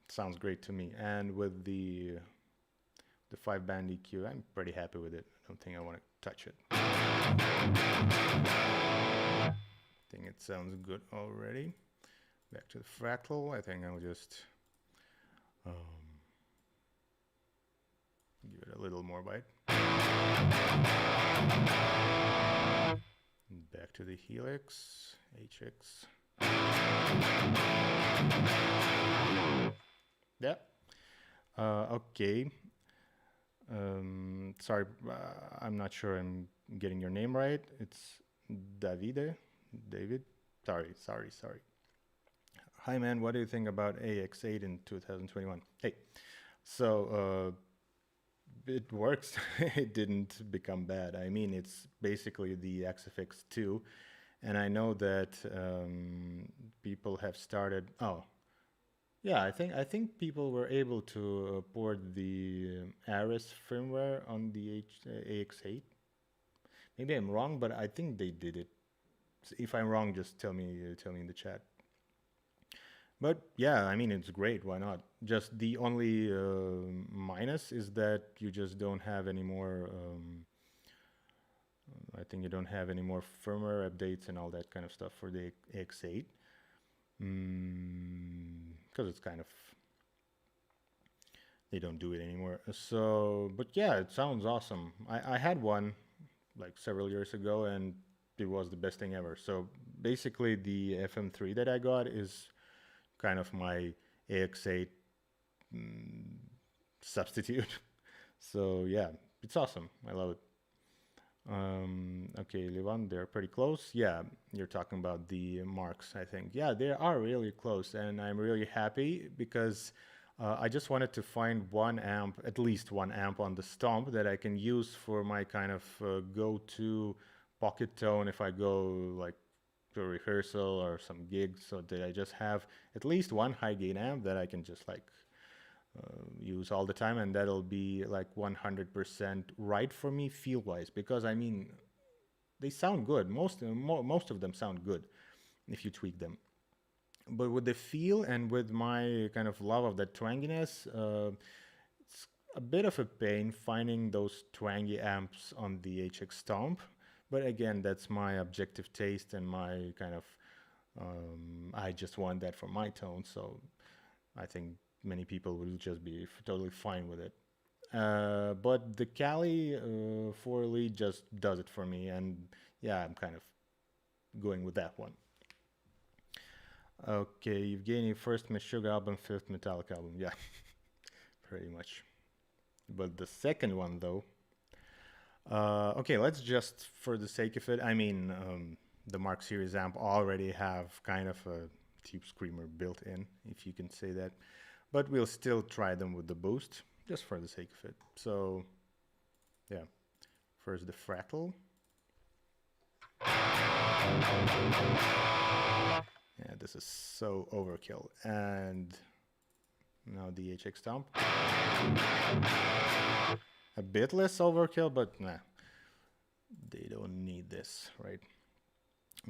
sounds great to me. And with the 5-band EQ, I'm pretty happy with it. I don't think I want to touch it. I think it sounds good already. Back to the Fractal. I think I'll just give it a little more bite. Back to the Helix, HX. Yeah. Okay. Sorry, I'm not sure I'm getting your name right. It's David. Sorry. Hi, man. What do you think about AX8 in 2021? Hey, so it works. It didn't become bad. I mean, it's basically the Arsafes 2, and I know that people have started. Oh, yeah. I think people were able to port the Ares firmware on the AX8. Maybe I'm wrong, but I think they did it. If I'm wrong, just tell me in the chat. But yeah, I mean, it's great. Why not? Just the only minus is that you just don't have any more. I think you don't have any more firmware updates and all that kind of stuff for the X8, because it's kind of, they don't do it anymore. So, but yeah, it sounds awesome. I had one like several years ago, and it was the best thing ever. So basically, the FM3 that I got is kind of my AX8 substitute. So yeah, it's awesome. I love it. Okay, Levan, they're pretty close. Yeah, you're talking about the marks, I think. Yeah, they are really close, and I'm really happy because I just wanted to find one amp, at least one amp on the Stomp that I can use for my kind of go-to pocket tone if I go like to a rehearsal or some gigs, so that I just have at least one high gain amp that I can just like use all the time, and that'll be like 100% right for me feel wise, because I mean they sound good. Most of them sound good if you tweak them, but with the feel and with my kind of love of that twanginess, it's a bit of a pain finding those twangy amps on the HX Stomp. But again, that's my objective taste and my kind of, I just want that for my tone. So I think many people will just be totally fine with it. But the Kali 4 lead just does it for me. And yeah, I'm kind of going with that one. Okay, Evgeny, first Meshuggah album, fifth Metallic album. Yeah, pretty much. But the second one, though, okay, let's just, for the sake of it, I mean, the Mark Series amp already have kind of a tube screamer built in, if you can say that. But we'll still try them with the boost, just for the sake of it. So, yeah, first the Fractal. Yeah, this is so overkill. And now the HX Stomp. A bit less overkill, but nah, they don't need this, right?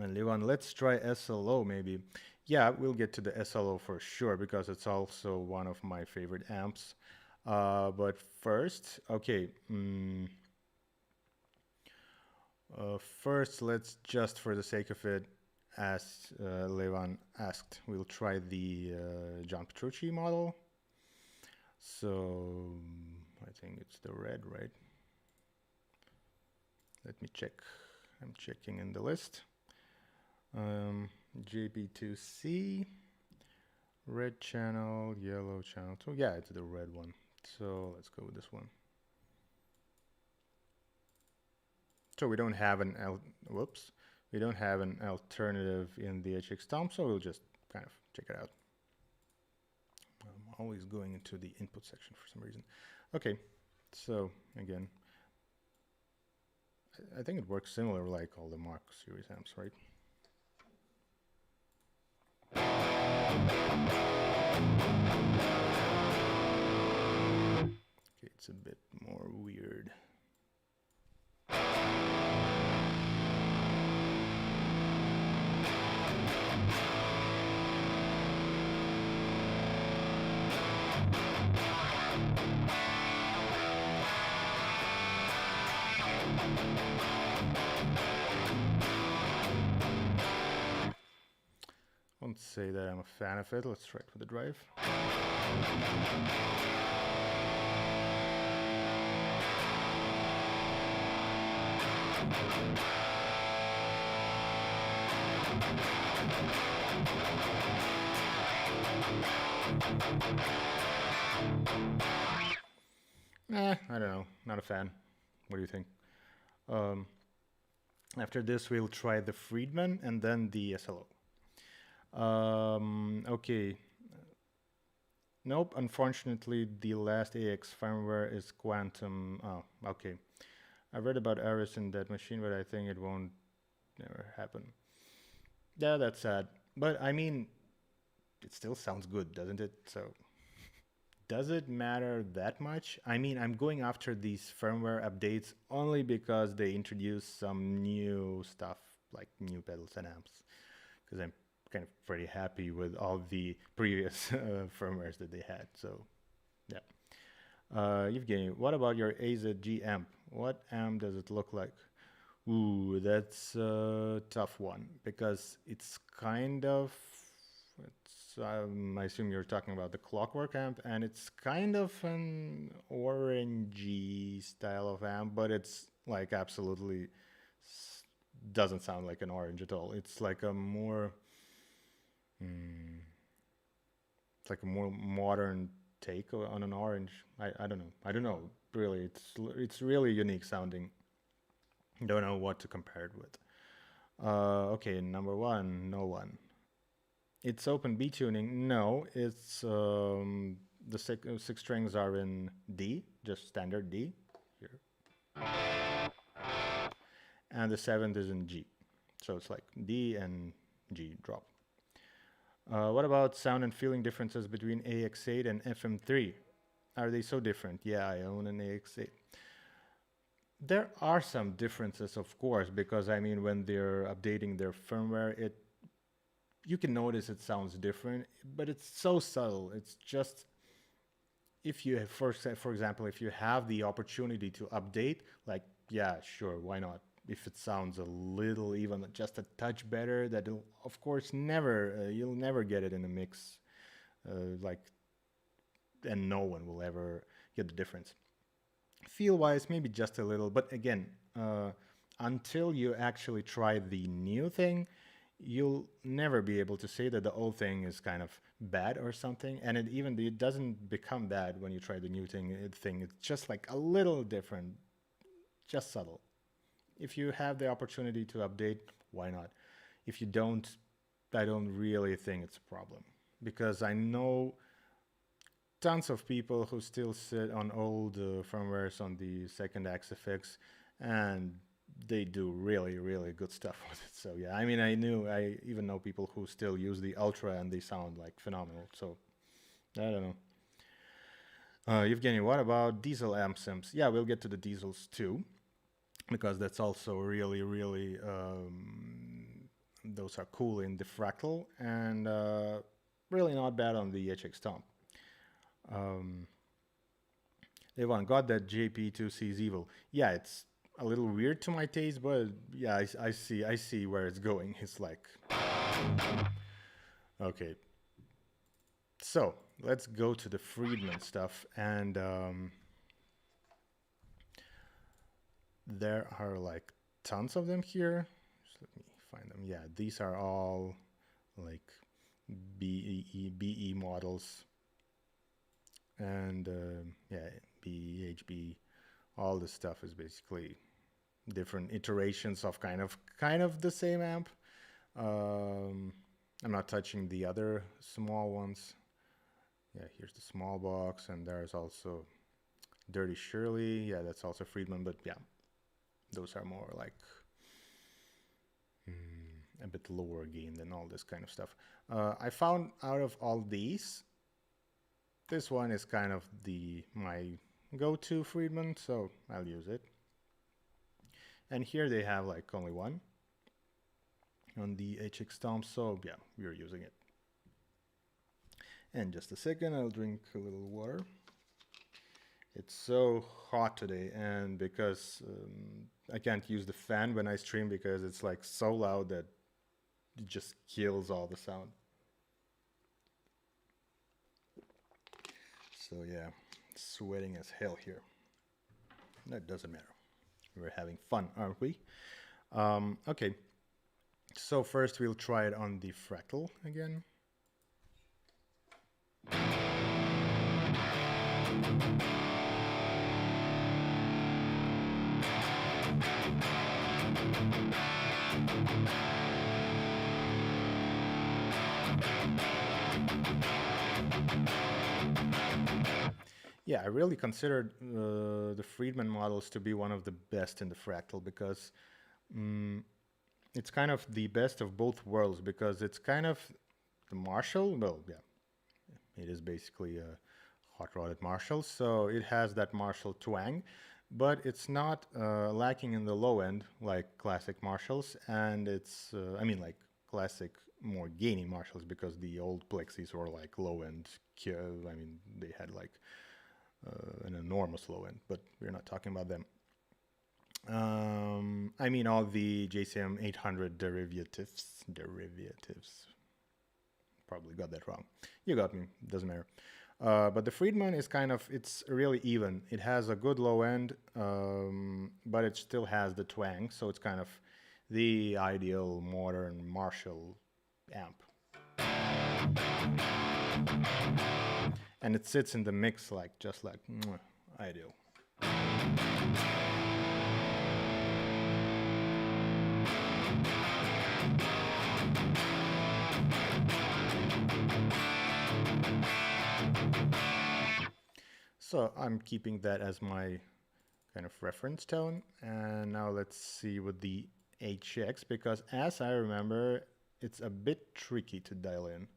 And Levan, let's try SLO maybe. Yeah, we'll get to the SLO for sure, because it's also one of my favorite amps. But first, okay. First, let's just, for the sake of it, as Levan asked, we'll try the John Petrucci model. So I think it's the red, right? Let me check. I'm checking in the list. JP2C, red channel, yellow channel 2. Yeah, it's the red one. So let's go with this one. So we don't have an we don't have an alternative in the HX Stomp, so we'll just kind of check it out. I'm always going into the input section for some reason. Okay, so again, I think it works similar like all the Mark series amps, right? Okay, it's a bit more weird. I won't say that I'm a fan of it. Let's try it with the drive. I don't know. Not a fan. What do you think? After this, we'll try the Friedman and then the SLO. Okay. Nope, unfortunately, the last AX firmware is Quantum. Oh, okay. I read about Aris in that machine, but I think it won't never happen. Yeah, that's sad. But I mean, it still sounds good, doesn't it? So, does it matter that much? I mean, I'm going after these firmware updates only because they introduce some new stuff, like new pedals and amps, because I'm kind of pretty happy with all the previous firmwares that they had. So, yeah. Evgeny, what about your AZG amp? What amp does it look like? Ooh, that's a tough one because it's kind of, I assume you're talking about the Clockwork amp, and it's kind of an orangey style of amp, but it's like absolutely doesn't sound like an orange at all. It's like a more, it's like a more modern take on an orange. I don't know. I don't know. Really, it's really unique sounding. Don't know what to compare it with. Okay, number one, no one. It's open B tuning. No, it's the six strings are in D, just standard D here, and the seventh is in G. So it's like D and G drop. What about sound and feeling differences between AX8 and FM3? Are they so different? Yeah, I own an AX8. There are some differences, of course, because I mean, when they're updating their firmware, you can notice it sounds different, but it's so subtle. It's just, if you have, for example, if you have the opportunity to update, like, yeah, sure, why not? If it sounds a little, even just a touch better, that'll, of course, you'll never get it in a mix, and no one will ever get the difference. Feel-wise, maybe just a little, but again, until you actually try the new thing, you'll never be able to say that the old thing is kind of bad or something, and it doesn't become bad when you try the new thing. It's just like a little different, just subtle. If you have the opportunity to update, why not? If you don't, I don't really think it's a problem, because I know tons of people who still sit on old firmwares on the second Arsafes, and they do really, really good stuff with it. So yeah, I mean, I even know people who still use the Ultra and they sound like phenomenal. So I don't know. Evgeny, what about diesel amp sims? Yeah, we'll get to the diesels too, because that's also really, really, those are cool in the Fractal, and really not bad on the HX Stomp. Devon, got that JP2C's evil. Yeah, it's a little weird to my taste, but yeah, I see where it's going. It's like, okay. So let's go to the Friedman stuff, and there are like tons of them here. Just let me find them. Yeah, these are all like BE models, and yeah, BHB. All this stuff is basically different iterations of kind of the same amp. I'm not touching the other small ones. Yeah, here's the small box, and there's also Dirty Shirley. Yeah, that's also Friedman, but yeah, those are more like a bit lower gain than all this kind of stuff. I found out of all these, this one is kind of my go-to Friedman, so I'll use it. And here they have like only one on the HX Stomp, so yeah, we're using it. And just a second, I'll drink a little water. It's so hot today, and because I can't use the fan when I stream because it's like so loud that it just kills all the sound. So yeah, sweating as hell here. That doesn't matter. We're having fun, aren't we? Okay, so first we'll try it on the Fractal again. Yeah, I really considered the Friedman models to be one of the best in the Fractal because it's kind of the best of both worlds, because it's kind of the Marshall. Well, yeah, it is basically a hot-rodded Marshall, so it has that Marshall twang, but it's not lacking in the low end like classic Marshalls, and it's, I mean, like classic more gainy Marshalls, because the old Plexis were like low end. I mean, they had like an enormous low end, but we're not talking about them. I mean, all the JCM 800 derivatives. Probably got that wrong. You got me. Doesn't matter. But the Friedman is kind of, it's really even. It has a good low end, but it still has the twang. So it's kind of the ideal modern Marshall amp. And it sits in the mix like, just like, ideal. So I'm keeping that as my kind of reference tone. And now let's see with the HX, because as I remember, it's a bit tricky to dial in.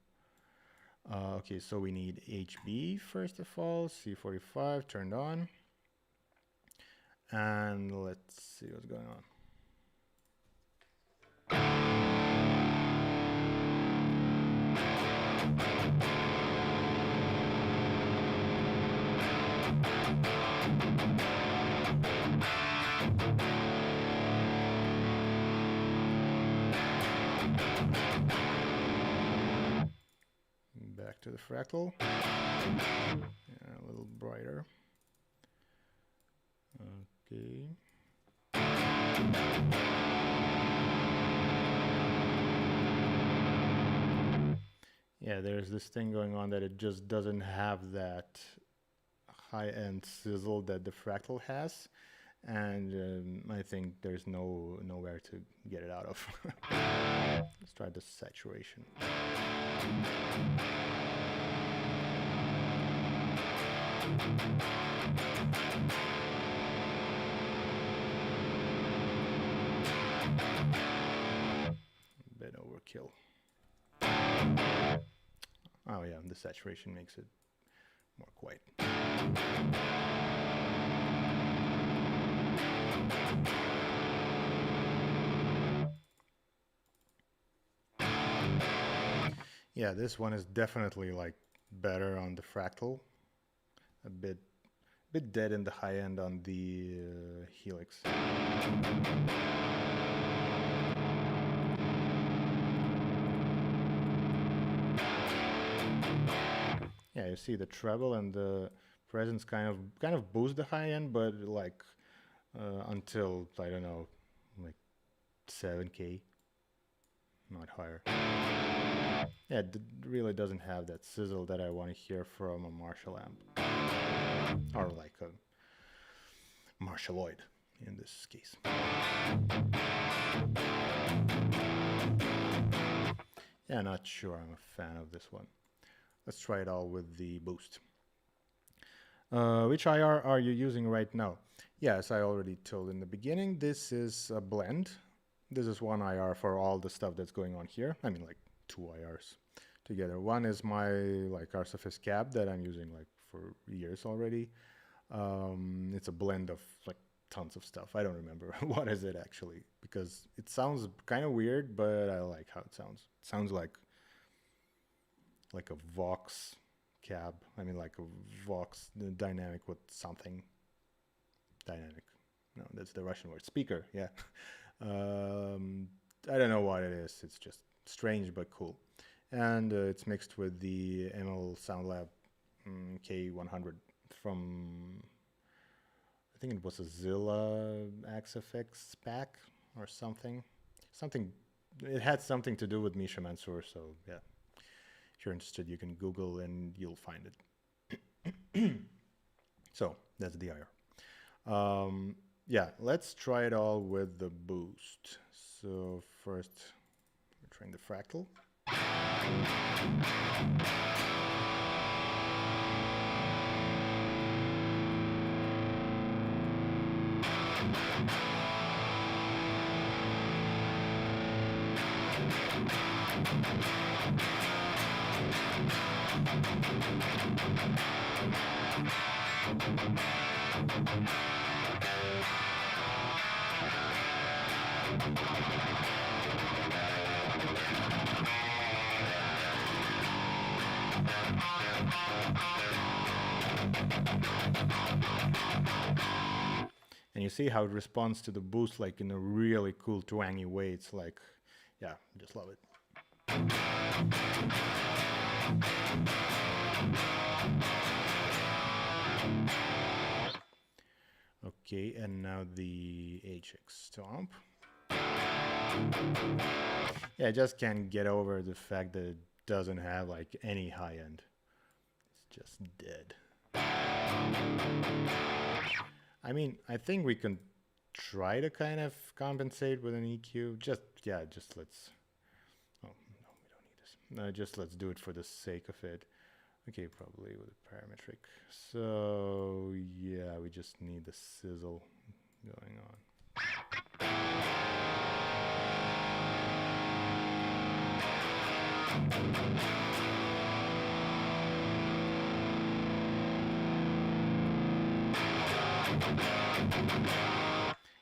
Okay, so we need HB first of all, C45 turned on. And let's see what's going on. Back to the Fractal. Yeah, a little brighter. Okay. Yeah, there's this thing going on that it just doesn't have that high-end sizzle that the Fractal has, and I think there's nowhere to get it out of. Let's try the saturation. Bit overkill. Oh yeah, the saturation makes it more quiet. Yeah, this one is definitely like better on the Fractal. A bit dead in the high end on the Helix. Yeah, you see the treble and the presence kind of boost the high end, but like until, I don't know, like 7K, not higher. Yeah, it really doesn't have that sizzle that I want to hear from a Marshall amp, or like a Marshalloid in this case. Yeah, not sure I'm a fan of this one. Let's try it all with the boost. Which IR are you using right now? Yes, I already told in the beginning, this is a blend. This is one IR for all the stuff that's going on here. I mean, like 2 IRs together. One is my like Arsafes cab that I'm using like for years already. It's a blend of like tons of stuff. I don't remember what is it actually, because it sounds kind of weird, but I like how it sounds. It sounds like a Vox cab. I mean, like a Vox dynamic with something dynamic. No, that's the Russian word. Speaker, yeah. I don't know what it is. It's just strange but cool. And it's mixed with the ML SoundLab K100 from, I think it was a Zilla Axe-FX pack or something. It had something to do with Misha Mansour, so yeah. If you're interested, you can Google and you'll find it. So that's the IR. Yeah, let's try it all with the boost. So first, we're trying the Fractal. And you see how it responds to the boost like in a really cool twangy way. It's like, yeah, just love it. Okay, and now the HX Stomp. Yeah, I just can't get over the fact that it doesn't have like any high end. It's just dead. I mean, I think we can try to kind of compensate with an EQ. Just let's... Oh, no, we don't need this. No, just let's do it for the sake of it. Okay, probably with a parametric. So, yeah, we just need the sizzle going on.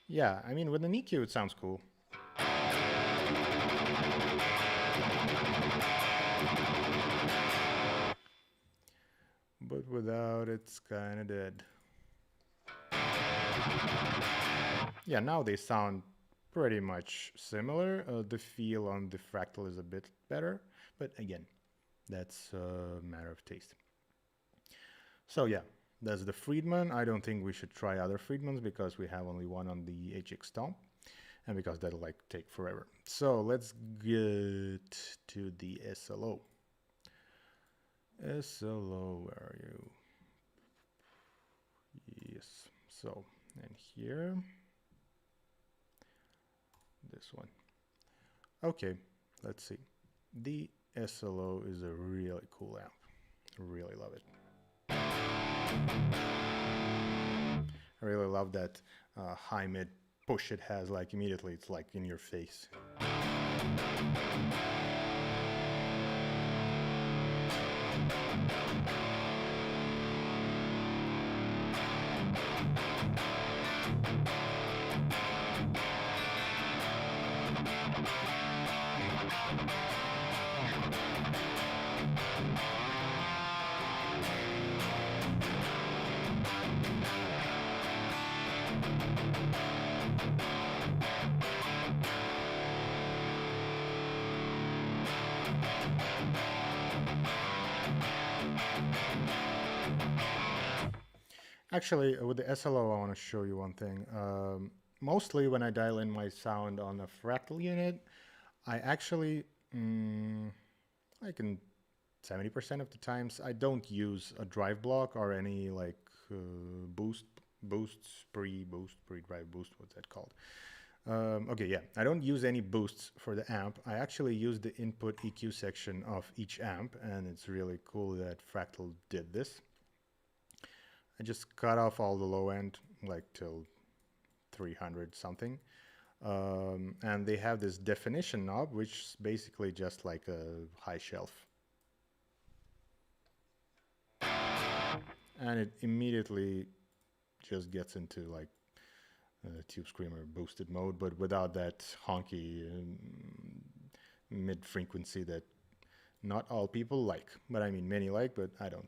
Yeah, I mean, with an EQ, it sounds cool. But without, it's kind of dead. Yeah, now they sound pretty much similar. The feel on the Fractal is a bit better, but again, that's a matter of taste. So yeah, that's the Friedman. I don't think we should try other Friedmans because we have only one on the HX Stomp, and because that'll like take forever. So let's get to the SLO. SLO, where are you? Yes, so, and here, this one. Okay, let's see. The SLO is a really cool amp. Really love it. I really love that high mid push it has, like immediately it's like in your face. Actually, with the SLO, I want to show you one thing. mostly when I dial in my sound on a fractal unit, I actually, like in 70% of the times, I don't use a drive block or any like pre-drive boost, what's that called? Okay, yeah, I don't use any boosts for the amp. I actually use the input EQ section of each amp, and it's really cool that Fractal did this. I just cut off all the low end, like till 300 something. And they have this definition knob, which is basically just like a high shelf. And it immediately just gets into like Tube Screamer boosted mode, but without that honky mid frequency that not all people like. But I mean, many like, but I don't.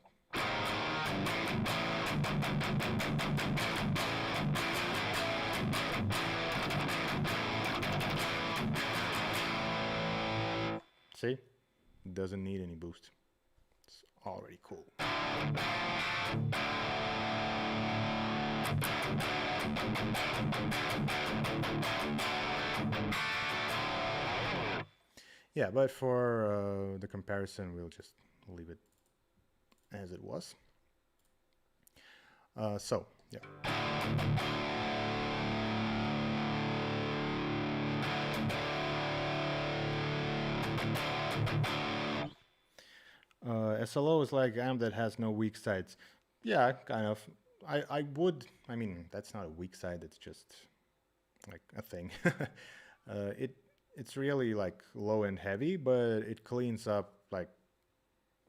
See? It doesn't need any boost. It's already cool. Yeah, but for the comparison, we'll just leave it as it was. So, yeah. SLO is like amp that has no weak sides. Yeah, kind of. I mean, that's not a weak side, it's just like a thing. It's really like low and heavy, but it cleans up like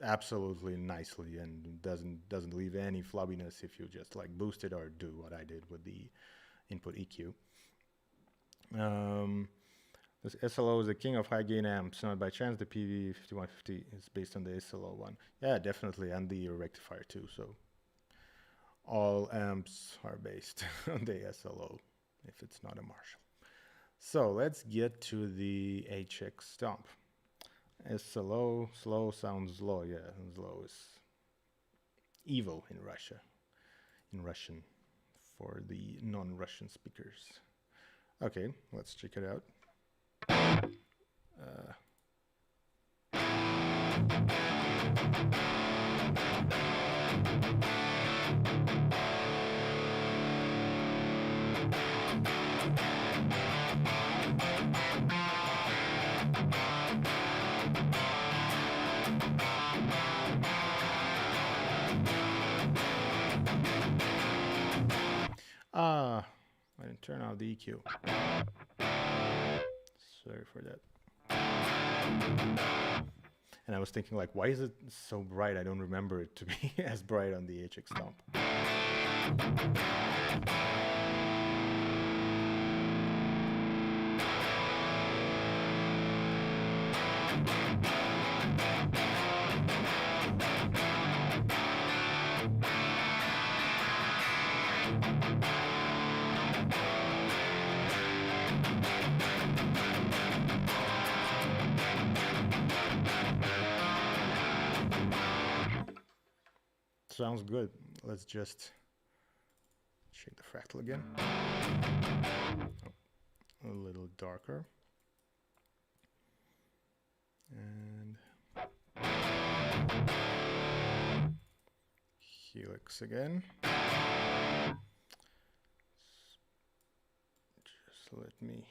absolutely nicely and doesn't leave any flubbiness if you just like boost it or do what I did with the input EQ. This SLO is the king of high gain amps. Not by chance the PV5150 is based on the SLO one. Yeah, definitely, and the rectifier too. So all amps are based on the SLO if it's not a Marshall. So let's get to the HX Stomp. SLO, slow sounds low. Yeah, slow is evil in Russia, in Russian for the non-Russian speakers. Okay, let's check it out. I didn't turn off the EQ. Sorry for that. And I was thinking, like, why is it so bright? I don't remember it to be as bright on the HX Stomp. Sounds good. Let's just check the fractal again. Oh, a little darker. And helix again. Just let me...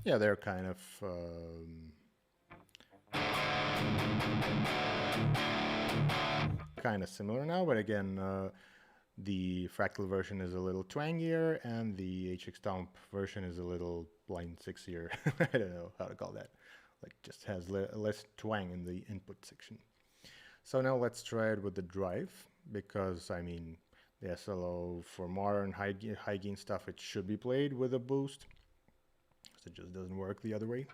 Yeah, they're kind of similar now, but again, the Fractal version is a little twangier, and the HX Stomp version is a little line 6ier. I don't know how to call that. Like, just has less twang in the input section. So now let's try it with the drive, because I mean, the SLO for modern high gain stuff, it should be played with a boost. It just doesn't work the other way.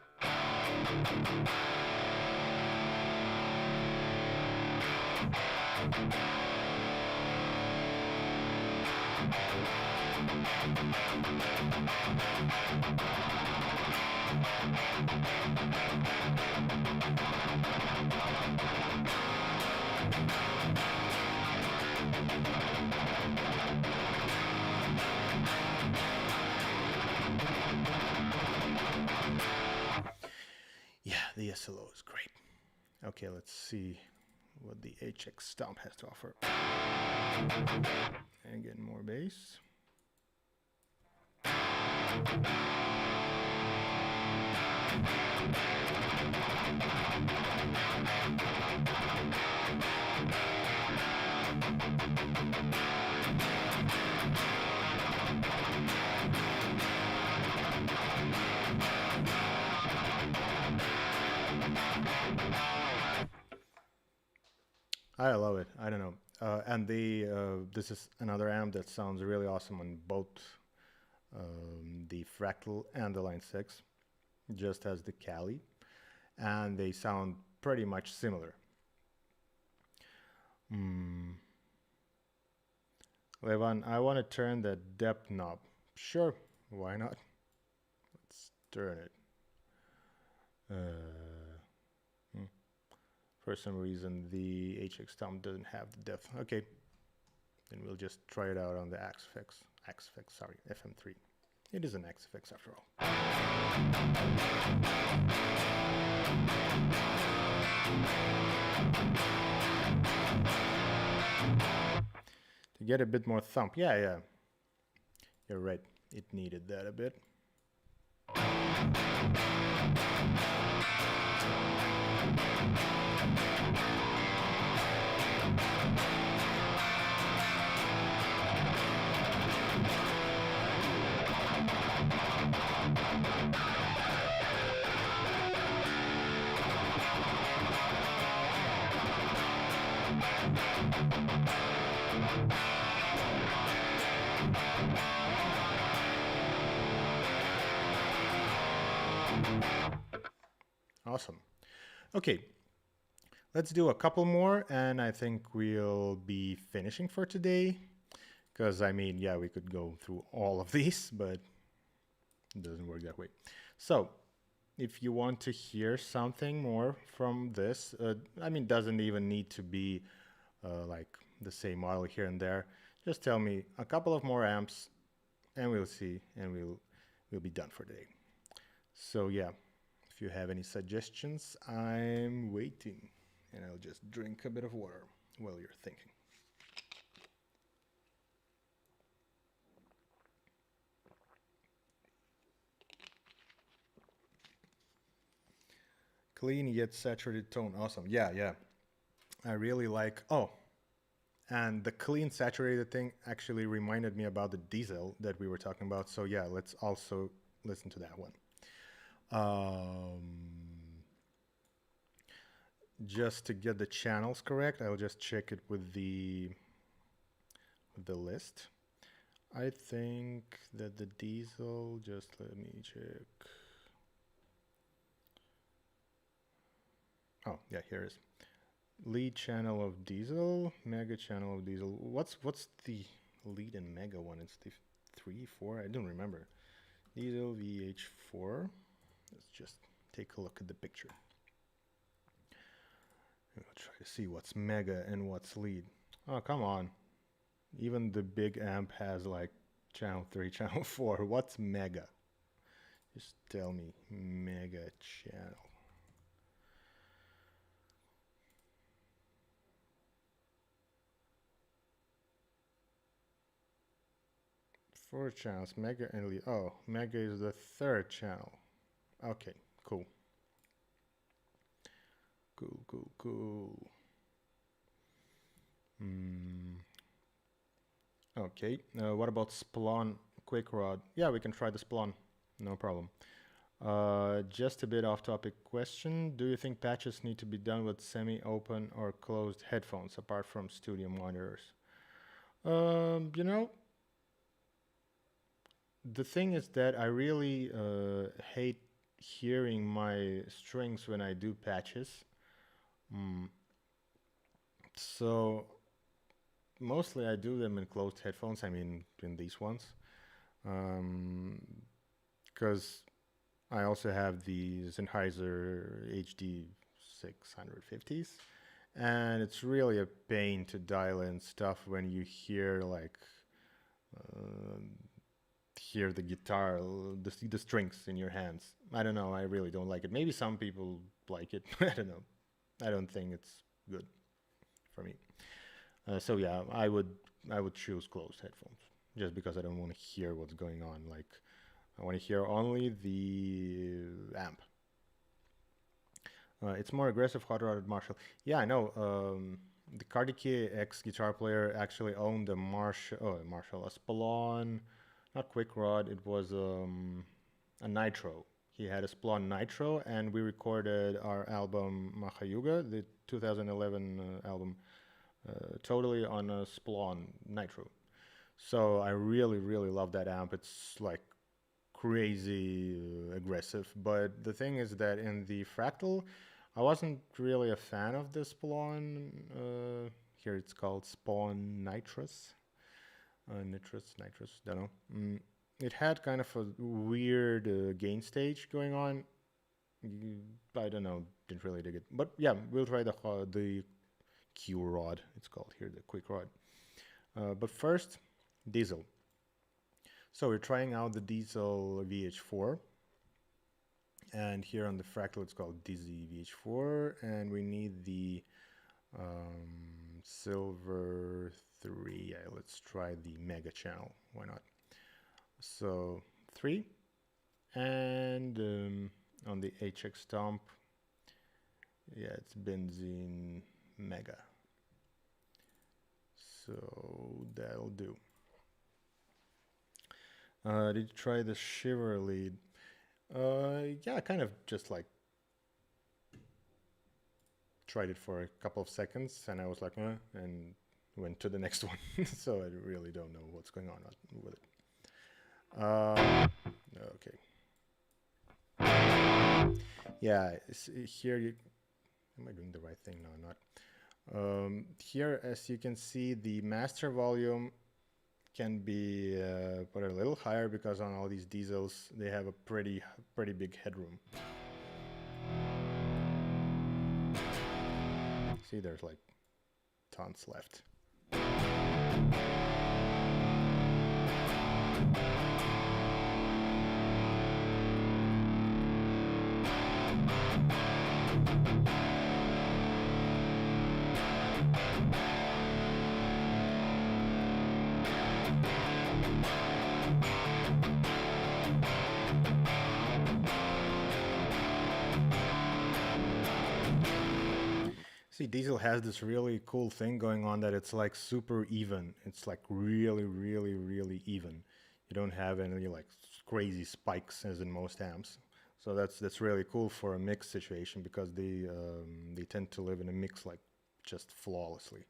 The SLO is great. Okay, let's see what the HX Stomp has to offer. And get more bass. I love it. I don't know. And this is another amp that sounds really awesome on both the Fractal and the Line 6, just as the Cali, and they sound pretty much similar. Levan, I want to turn the depth knob. Sure, why not? Let's turn it. For some reason, the HX Stomp doesn't have the depth. Okay, then we'll just try it out on the Arsafes. Sorry, FM3. It is an Arsafes after all. To get a bit more thump. Yeah. You're right. It needed that a bit. Awesome. Okay, let's do a couple more, and I think we'll be finishing for today. Because, I mean, yeah, we could go through all of these, but it doesn't work that way. So, if you want to hear something more from this, I mean, doesn't even need to be like the same model here and there. Just tell me a couple of more amps, and we'll see, and we'll be done for today. So, yeah. If you have any suggestions, I'm waiting, and I'll just drink a bit of water while you're thinking. Clean yet saturated tone. Awesome. Yeah. I really like... Oh, and the clean saturated thing actually reminded me about the diesel that we were talking about. So yeah, let's also listen to that one. Just to get the channels correct, I'll just check it with the list. I think that the diesel, just let me check. Oh, yeah, here it is. Lead channel of diesel, mega channel of diesel. What's the lead and mega one? It's the 3, 4, I don't remember. Diesel VH4. Let's just take a look at the picture. We'll try to see what's mega and what's lead. Oh, come on. Even the big amp has like channel 3, channel 4. What's mega? Just tell me. Mega channel. Four channels, mega and lead. Oh, mega is the third channel. Okay, cool. Cool. Okay, what about Splon Quick Rod? Yeah, we can try the Splon, no problem. Just a bit off topic question. Do you think patches need to be done with semi-open or closed headphones apart from studio monitors? You know, the thing is that I really hate hearing my strings when I do patches. So mostly I do them in closed headphones, I mean in these ones. Because I also have the Sennheiser HD 650s, and it's really a pain to dial in stuff when you hear like hear the guitar, the strings in your hands. I don't know. I really don't like it. Maybe some people like it. I don't know. I don't think it's good for me. So yeah, I would choose closed headphones just because I don't want to hear what's going on. Like I want to hear only the amp. It's more aggressive, hot-rodded Marshall. Yeah, I know. The Kartikeya ex guitar player actually owned a Marshall, a Spallon, not Quick Rod. It was a Nitro. He had a Splon Nitro, and we recorded our album Mahayuga, the 2011 album, totally on a Splon Nitro. So I really, really love that amp. It's like crazy aggressive. But the thing is that in the Fractal, I wasn't really a fan of the Spawn. Here it's called Spawn Nitrous. Nitrous, don't know. It had kind of a weird gain stage going on. I don't know, didn't really dig it. But yeah, we'll try the Q rod. It's called here, the quick rod. But first, Diesel. So we're trying out the Diesel VH4. And here on the Fractal, it's called Dizzy VH4, and we need the Silver 3. Yeah, let's try the Mega channel. Why not? So 3, and on the HX Stomp, yeah, it's Benzene Mega. So that'll do. Did you try the Shiver lead? Yeah, kind of just like tried it for a couple of seconds and I was like, and went to the next one. So I really don't know what's going on with it. Okay. Yeah, here am I doing the right thing? No, I'm not. Here, as you can see, the master volume can be put a little higher because on all these diesels they have a pretty big headroom. See, there's like tons left. See, Diesel has this really cool thing going on that it's like super even. It's like really even. You don't have any like crazy spikes as in most amps. So that's really cool for a mix situation because they tend to live in a mix like just flawlessly.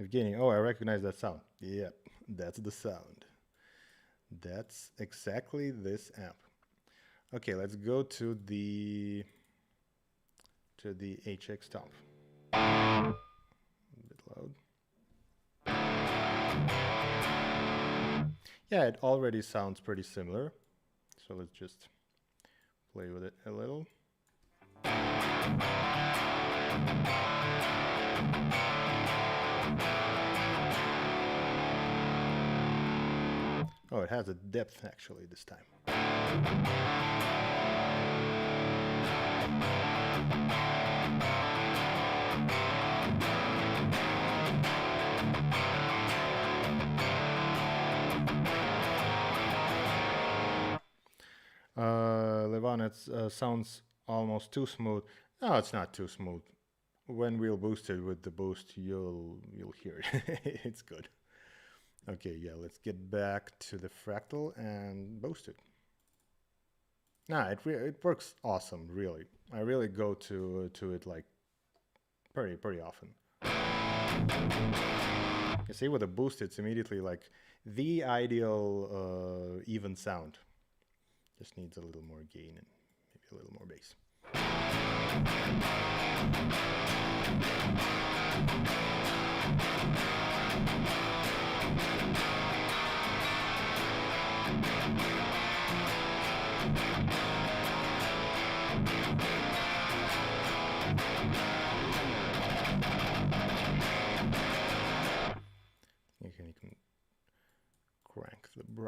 Evgeny, oh, I recognize that sound. Yep, that's the sound. That's exactly this amp. Okay, let's go to the HX Stomp. A bit loud. Yeah, it already sounds pretty similar. So let's just play with it a little. Oh, it has a depth actually this time. Levan, it sounds almost too smooth. No, it's not too smooth. When we'll boost it with the boost, you'll hear it. It's good. Okay, yeah, let's get back to the Fractal and boost it. Nah, it works awesome, really. I really go to it like pretty often. You see, with a boost, it's immediately like the ideal even sound. Just needs a little more gain and maybe a little more bass.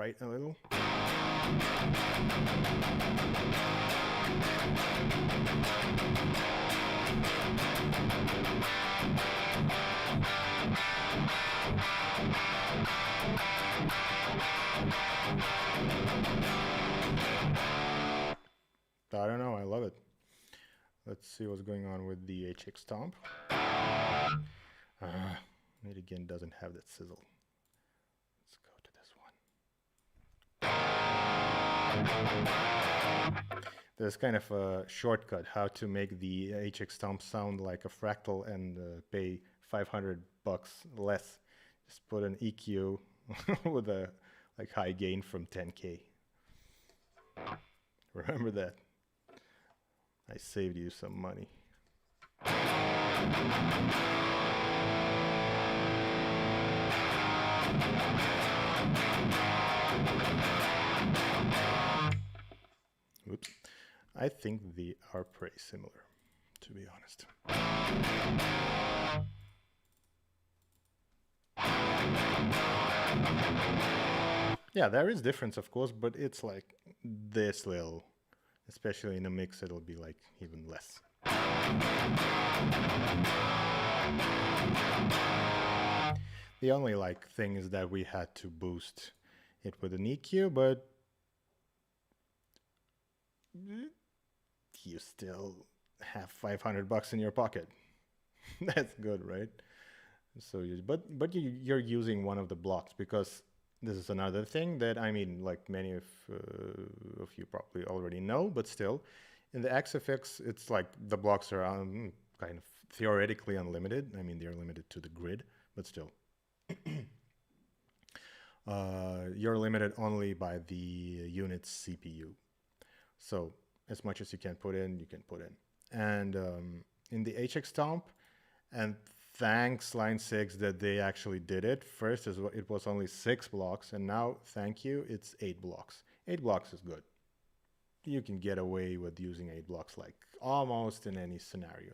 right a little. I don't know, I love it. Let's see what's going on with the HX Stomp. It again doesn't have that sizzle. Let's go to this one. There's kind of a shortcut how to make the HX Stomp sound like a Fractal and pay $500 less. Just put an EQ with a like high gain from 10K. Remember that. I saved you some money. Oops. I think they are pretty similar, to be honest. Yeah, there is difference, of course, but it's like this little. Especially in a mix, it'll be like even less. The only like thing is that we had to boost it with an EQ, but you still have $500 in your pocket. That's good, right? So, you're using one of the blocks, because this is another thing that, I mean, like many of you probably already know, but still, in the Arsafes, it's like the blocks are kind of theoretically unlimited. I mean, they're limited to the grid, but still. You're limited only by the unit's CPU. So as much as you can put in, you can put in. And in the HX Stomp, and thanks Line 6 that they actually did it. First, it was only 6 blocks, and now, thank you, it's 8 blocks. 8 blocks is good. You can get away with using 8 blocks like almost in any scenario.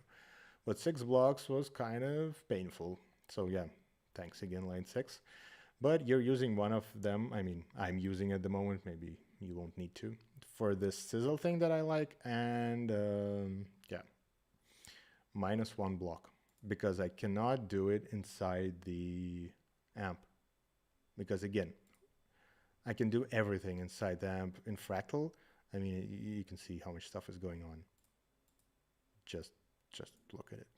But 6 blocks was kind of painful. So yeah, thanks again, Line 6. But you're using one of them. I mean, I'm using at the moment. Maybe you won't need to. For this sizzle thing that I like. And yeah, -1 block. Because I cannot do it inside the amp. Because again, I can do everything inside the amp in Fractal. I mean, you can see how much stuff is going on. Just look at it.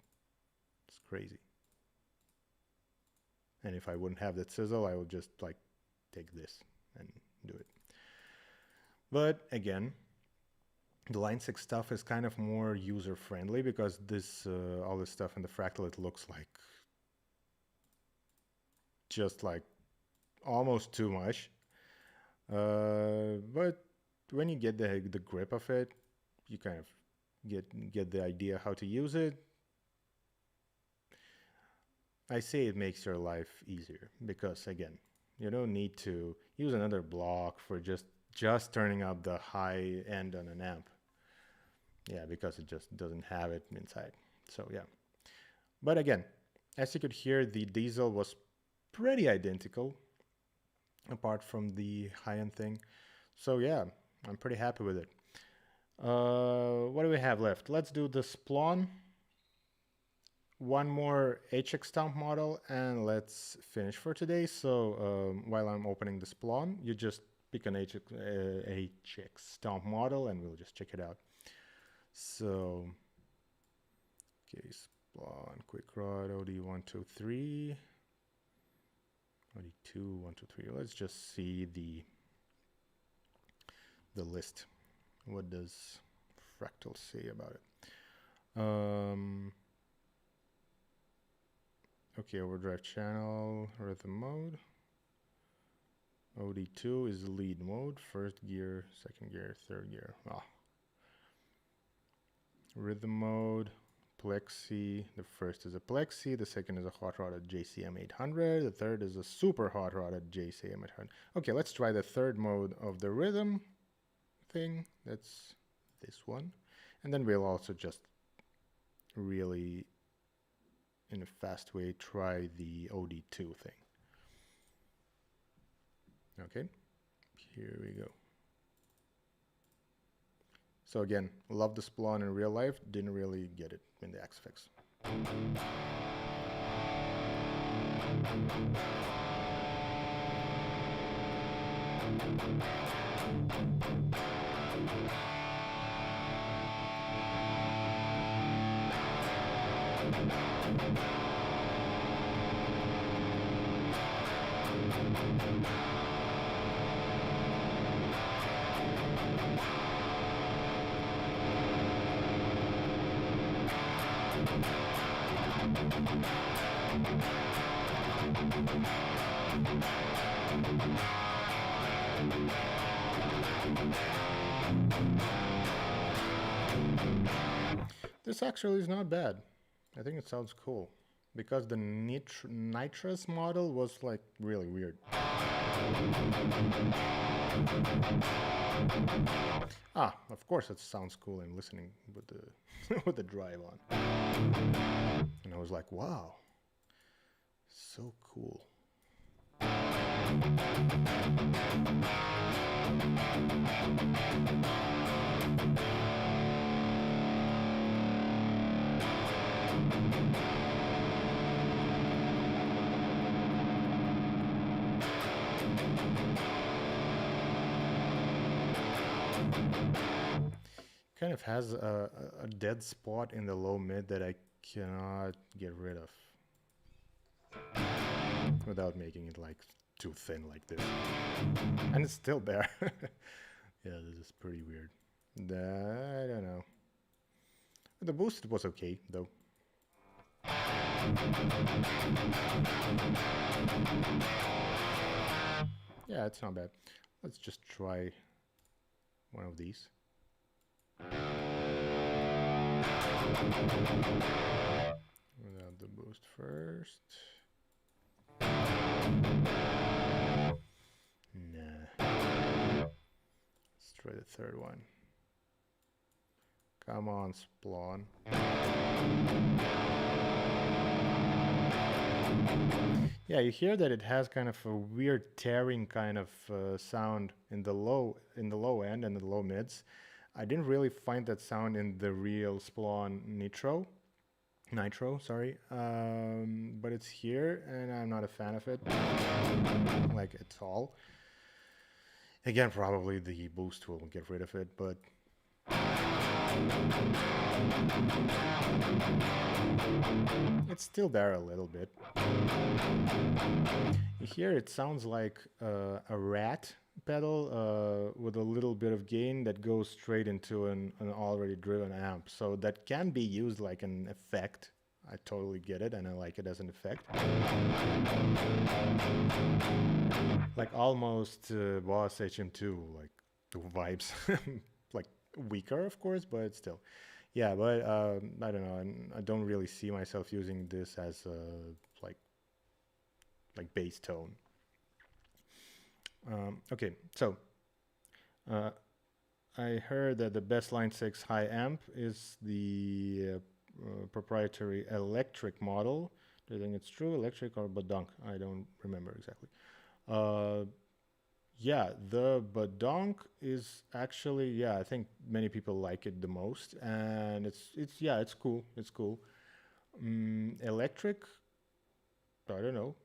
It's crazy. And if I wouldn't have that sizzle, I would just like take this and do it. But again, the Line 6 stuff is kind of more user-friendly, because this all this stuff in the Fractal, it looks like just like almost too much. But when you get the grip of it, you kind of get the idea how to use it. I say it makes your life easier, because again, you don't need to use another block for just turning up the high end on an amp. Yeah, because it just doesn't have it inside. So yeah. But again, as you could hear, the diesel was pretty identical, apart from the high-end thing. So yeah, I'm pretty happy with it. What do we have left? Let's do the Splon. One more HX Stomp model, and let's finish for today. So while I'm opening the Splon, you just pick an HX Stomp model, and we'll just check it out. So, okay, Splon, Quick Rod, OD123, OD2, 1, 2, 3. Let's just see the list. What does Fractal say about it? Okay, overdrive channel, rhythm mode. OD2 is lead mode, first gear, second gear, third gear. Rhythm mode, Plexi. The first is a Plexi, the second is a hot rod at JCM 800, the third is a super hot rod at JCM 800. Okay, let's try the third mode of the rhythm thing. That's this one. And then we'll also just really, in a fast way, try the OD2 thing. Okay, Here we go. So again, love the Splon in real life, didn't really get it in the Arsafes. This actually is not bad. I think it sounds cool. Because the nitrous model was like really weird. Ah, of course it sounds cool in listening with the with the drive on. And I was like, wow, so cool. Kind of has a dead spot in the low mid that I cannot get rid of without making it like too thin like this. And it's still there. Yeah, this is pretty weird. I don't know. The boost was okay though. Yeah, it's not bad. Let's just try one of these. Without the boost first. Nah. Let's try the third one. Come on, Splon. Yeah, you hear that it has kind of a weird tearing kind of sound in the low end and the low mids. I didn't really find that sound in the real Splon Nitro, sorry, but it's here and I'm not a fan of it, like at all. Again, probably the boost will get rid of it, but it's still there a little bit. Here it sounds like a rat pedal with a little bit of gain that goes straight into an already driven amp. So that can be used like an effect. I totally get it and I like it as an effect. Like almost Boss HM2, like the vibes. Like weaker, of course, but still. Yeah, but I don't know. I don't really see myself using this as like bass tone. Okay, so I heard that the best Line 6 high amp is the proprietary electric model. Do you think it's true, electric or badonk? I don't remember exactly. Yeah, the badonk is actually, yeah, I think many people like it the most, and it's cool. It's cool. Electric, I don't know.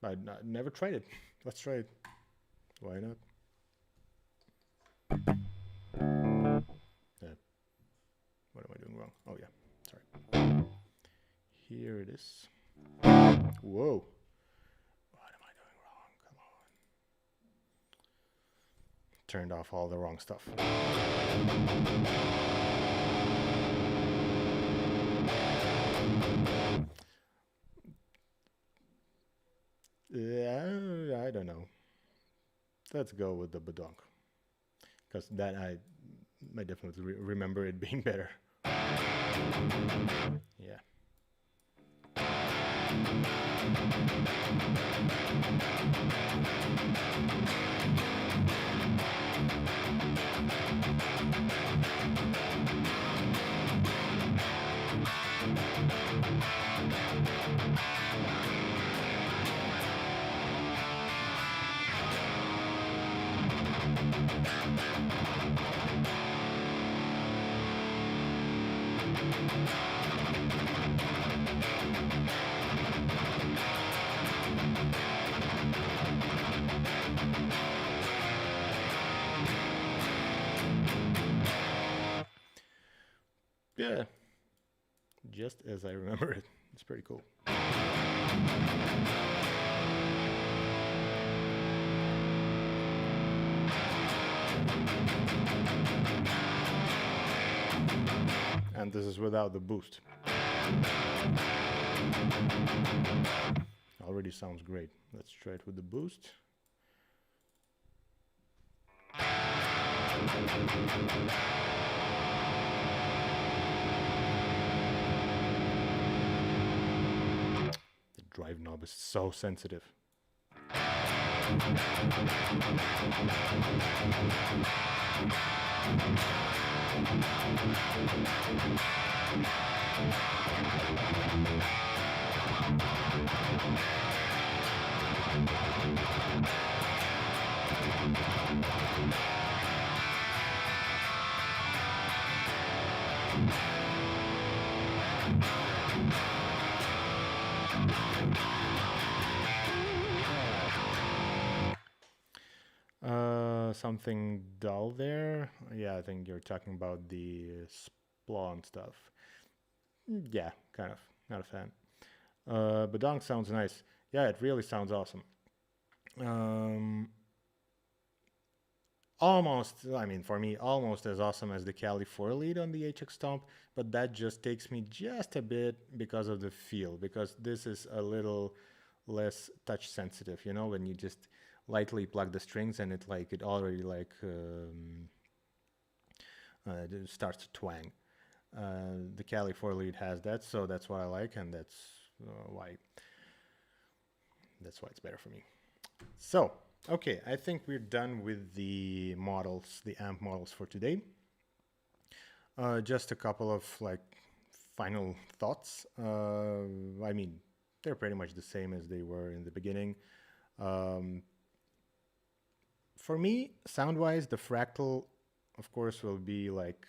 I never tried it. Let's try it. Why not? What am I doing wrong? Oh yeah, sorry. Here it is. Whoa. What am I doing wrong? Come on. Turned off all the wrong stuff. Yeah, I don't know. Let's go with the badonk, because that I definitely remember it being better. Yeah. Yeah, just as I remember it. It's pretty cool. And this is without the boost. Already sounds great. Let's try it with the boost. The drive knob is so sensitive. Something dull there. Yeah, I think you're talking about the Splawn stuff. Yeah, kind of. Not a fan. But Donk sounds nice. Yeah, it really sounds awesome. Almost, I mean, for me, almost as awesome as the Cali 4 lead on the HX Stomp, but that just takes me just a bit because of the feel, because this is a little less touch sensitive, you know, when you just lightly plug the strings and it already it starts to twang. The Cali 4 lead has that, so that's what I like, and why it's better for me. So, okay, I think we're done with the models, the amp models for today. Just a couple of final thoughts. I mean, they're pretty much the same as they were in the beginning. For me, sound-wise, the Fractal, of course, will be like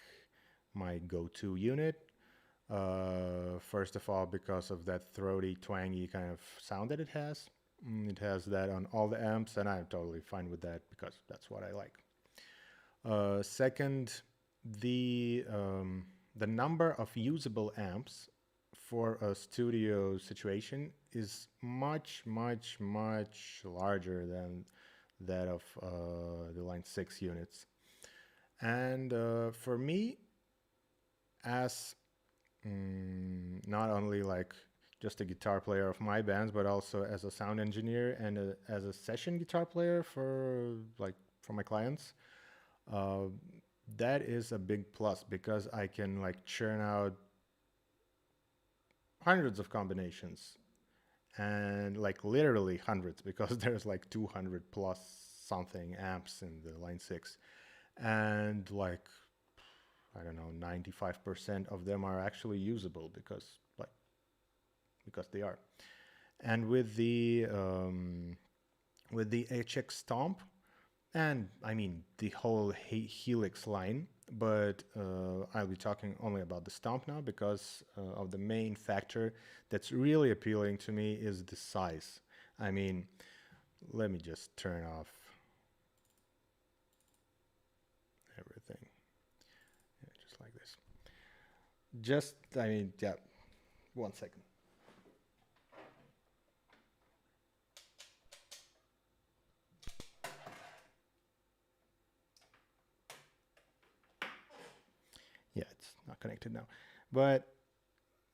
my go-to unit. First of all, because of that throaty, twangy kind of sound that it has. It has that on all the amps, and I'm totally fine with that because that's what I like. Second, the number of usable amps for a studio situation is much, much, much larger than that of the Line 6 units. And for me, as not only like just a guitar player of my bands, but also as a sound engineer and as a session guitar player for my clients, that is a big plus because I can churn out hundreds of combinations and literally hundreds because there's 200 plus something amps in the Line 6, and I don't know, 95% of them are actually usable because they are. And with the HX Stomp, and I mean the whole Helix line, but I'll be talking only about the Stomp now because of the main factor that's really appealing to me is the size. I mean, let me just turn off everything. Yeah, just like this. I mean, yeah, 1 second. Yeah, it's not connected now. But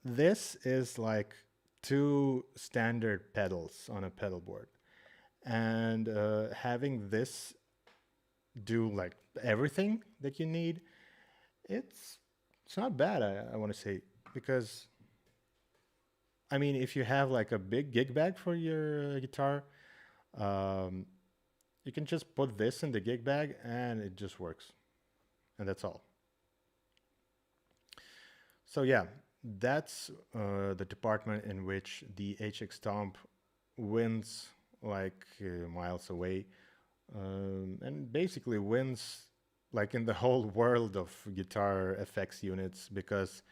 this is like 2 standard pedals on a pedal board. And having this do everything that you need, it's not bad, I want to say. Because, I mean, if you have a big gig bag for your guitar, you can just put this in the gig bag and it just works. And that's all. So yeah, that's the department in which the HX Stomp wins miles away, and basically wins in the whole world of guitar effects units, because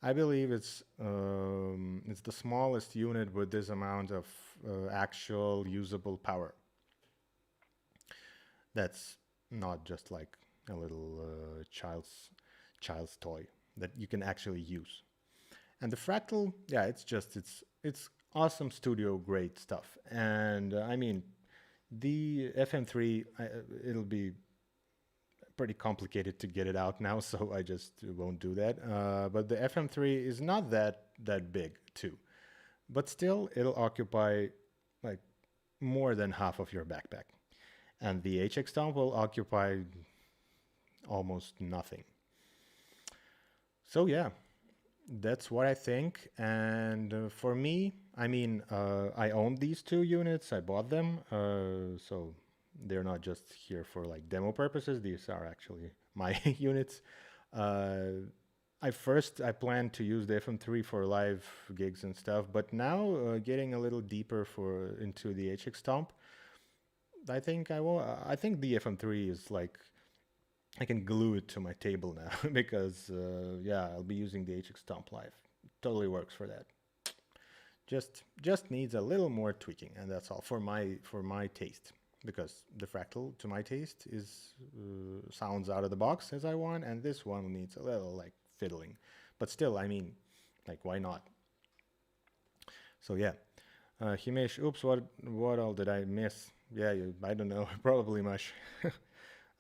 I believe it's the smallest unit with this amount of actual usable power. That's not just a little child's toy. that you can actually use. And the Fractal, yeah, it's awesome studio grade stuff. And I mean, the FM3, it'll be pretty complicated to get it out now, so I just won't do that. But the FM3 is not that big too, but still it'll occupy like more than half of your backpack, and the HX Stomp will occupy almost nothing. So yeah, that's what I think. And for me, I mean, I own these two units. I bought them, so they're not just here for like demo purposes. These are actually my units. I planned to use the FM3 for live gigs and stuff, but now getting a little deeper into the HX Stomp, I think I will. I think the FM3 is like I can glue it to my table now because yeah, I'll be using the HX Stomp live. Totally works for that. Just needs a little more tweaking, and that's all for my taste. Because the Fractal, to my taste, is sounds out of the box as I want, and this one needs a little like fiddling. But still, I mean, like why not? So yeah, Himesh, oops, what all did I miss? Yeah, I don't know, probably much.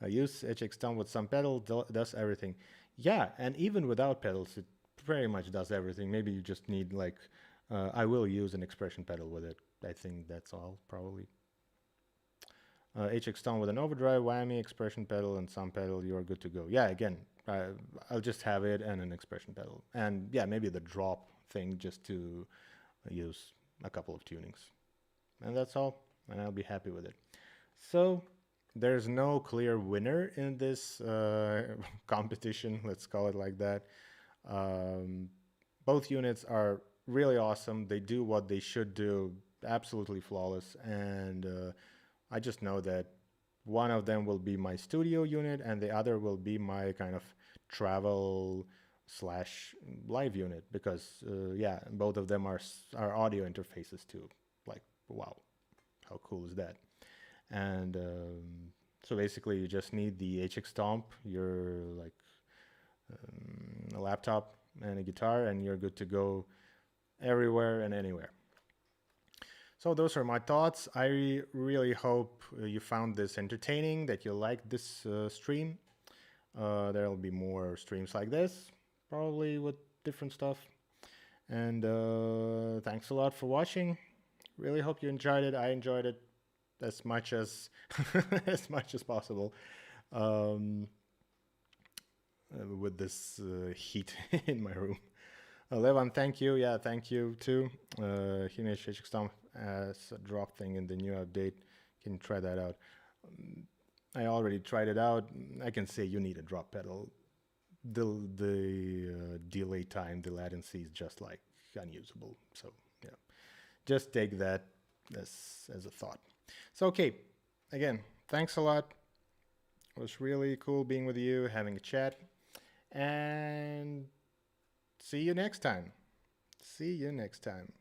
I use HX Stomp with some pedal, does everything. Yeah, and even without pedals, it pretty much does everything. Maybe you just need like, I will use an expression pedal with it. I think that's all, probably. HX Stomp with an overdrive, whammy, expression pedal, and some pedal, you're good to go. Yeah, again, I'll just have it and an expression pedal. And yeah, maybe the drop thing just to use a couple of tunings. And that's all, and I'll be happy with it. So there's no clear winner in this competition, let's call it like that. Both units are really awesome. They do what they should do, absolutely flawless. And I just know that one of them will be my studio unit and the other will be my kind of travel slash live unit because yeah, both of them are audio interfaces too. Like, wow, how cool is that? And so basically you just need the HX Stomp, your like a laptop and a guitar, and you're good to go everywhere and anywhere. So those are my thoughts. I really hope you found this entertaining, that you liked this stream. There'll be more streams like this, probably with different stuff. And thanks a lot for watching. Really hope you enjoyed it. I enjoyed it as much as as much as possible with this heat in my room. Levan, thank you. Yeah, thank you too. Himesh HX Stomp as a drop thing in the new update. Can you try that out? I already tried it out. I can say you need a drop pedal. The delay time, the latency is just like unusable. So yeah, just take that as a thought. So okay, again, thanks a lot. It was really cool being with you, having a chat, and see you next time. See you next time.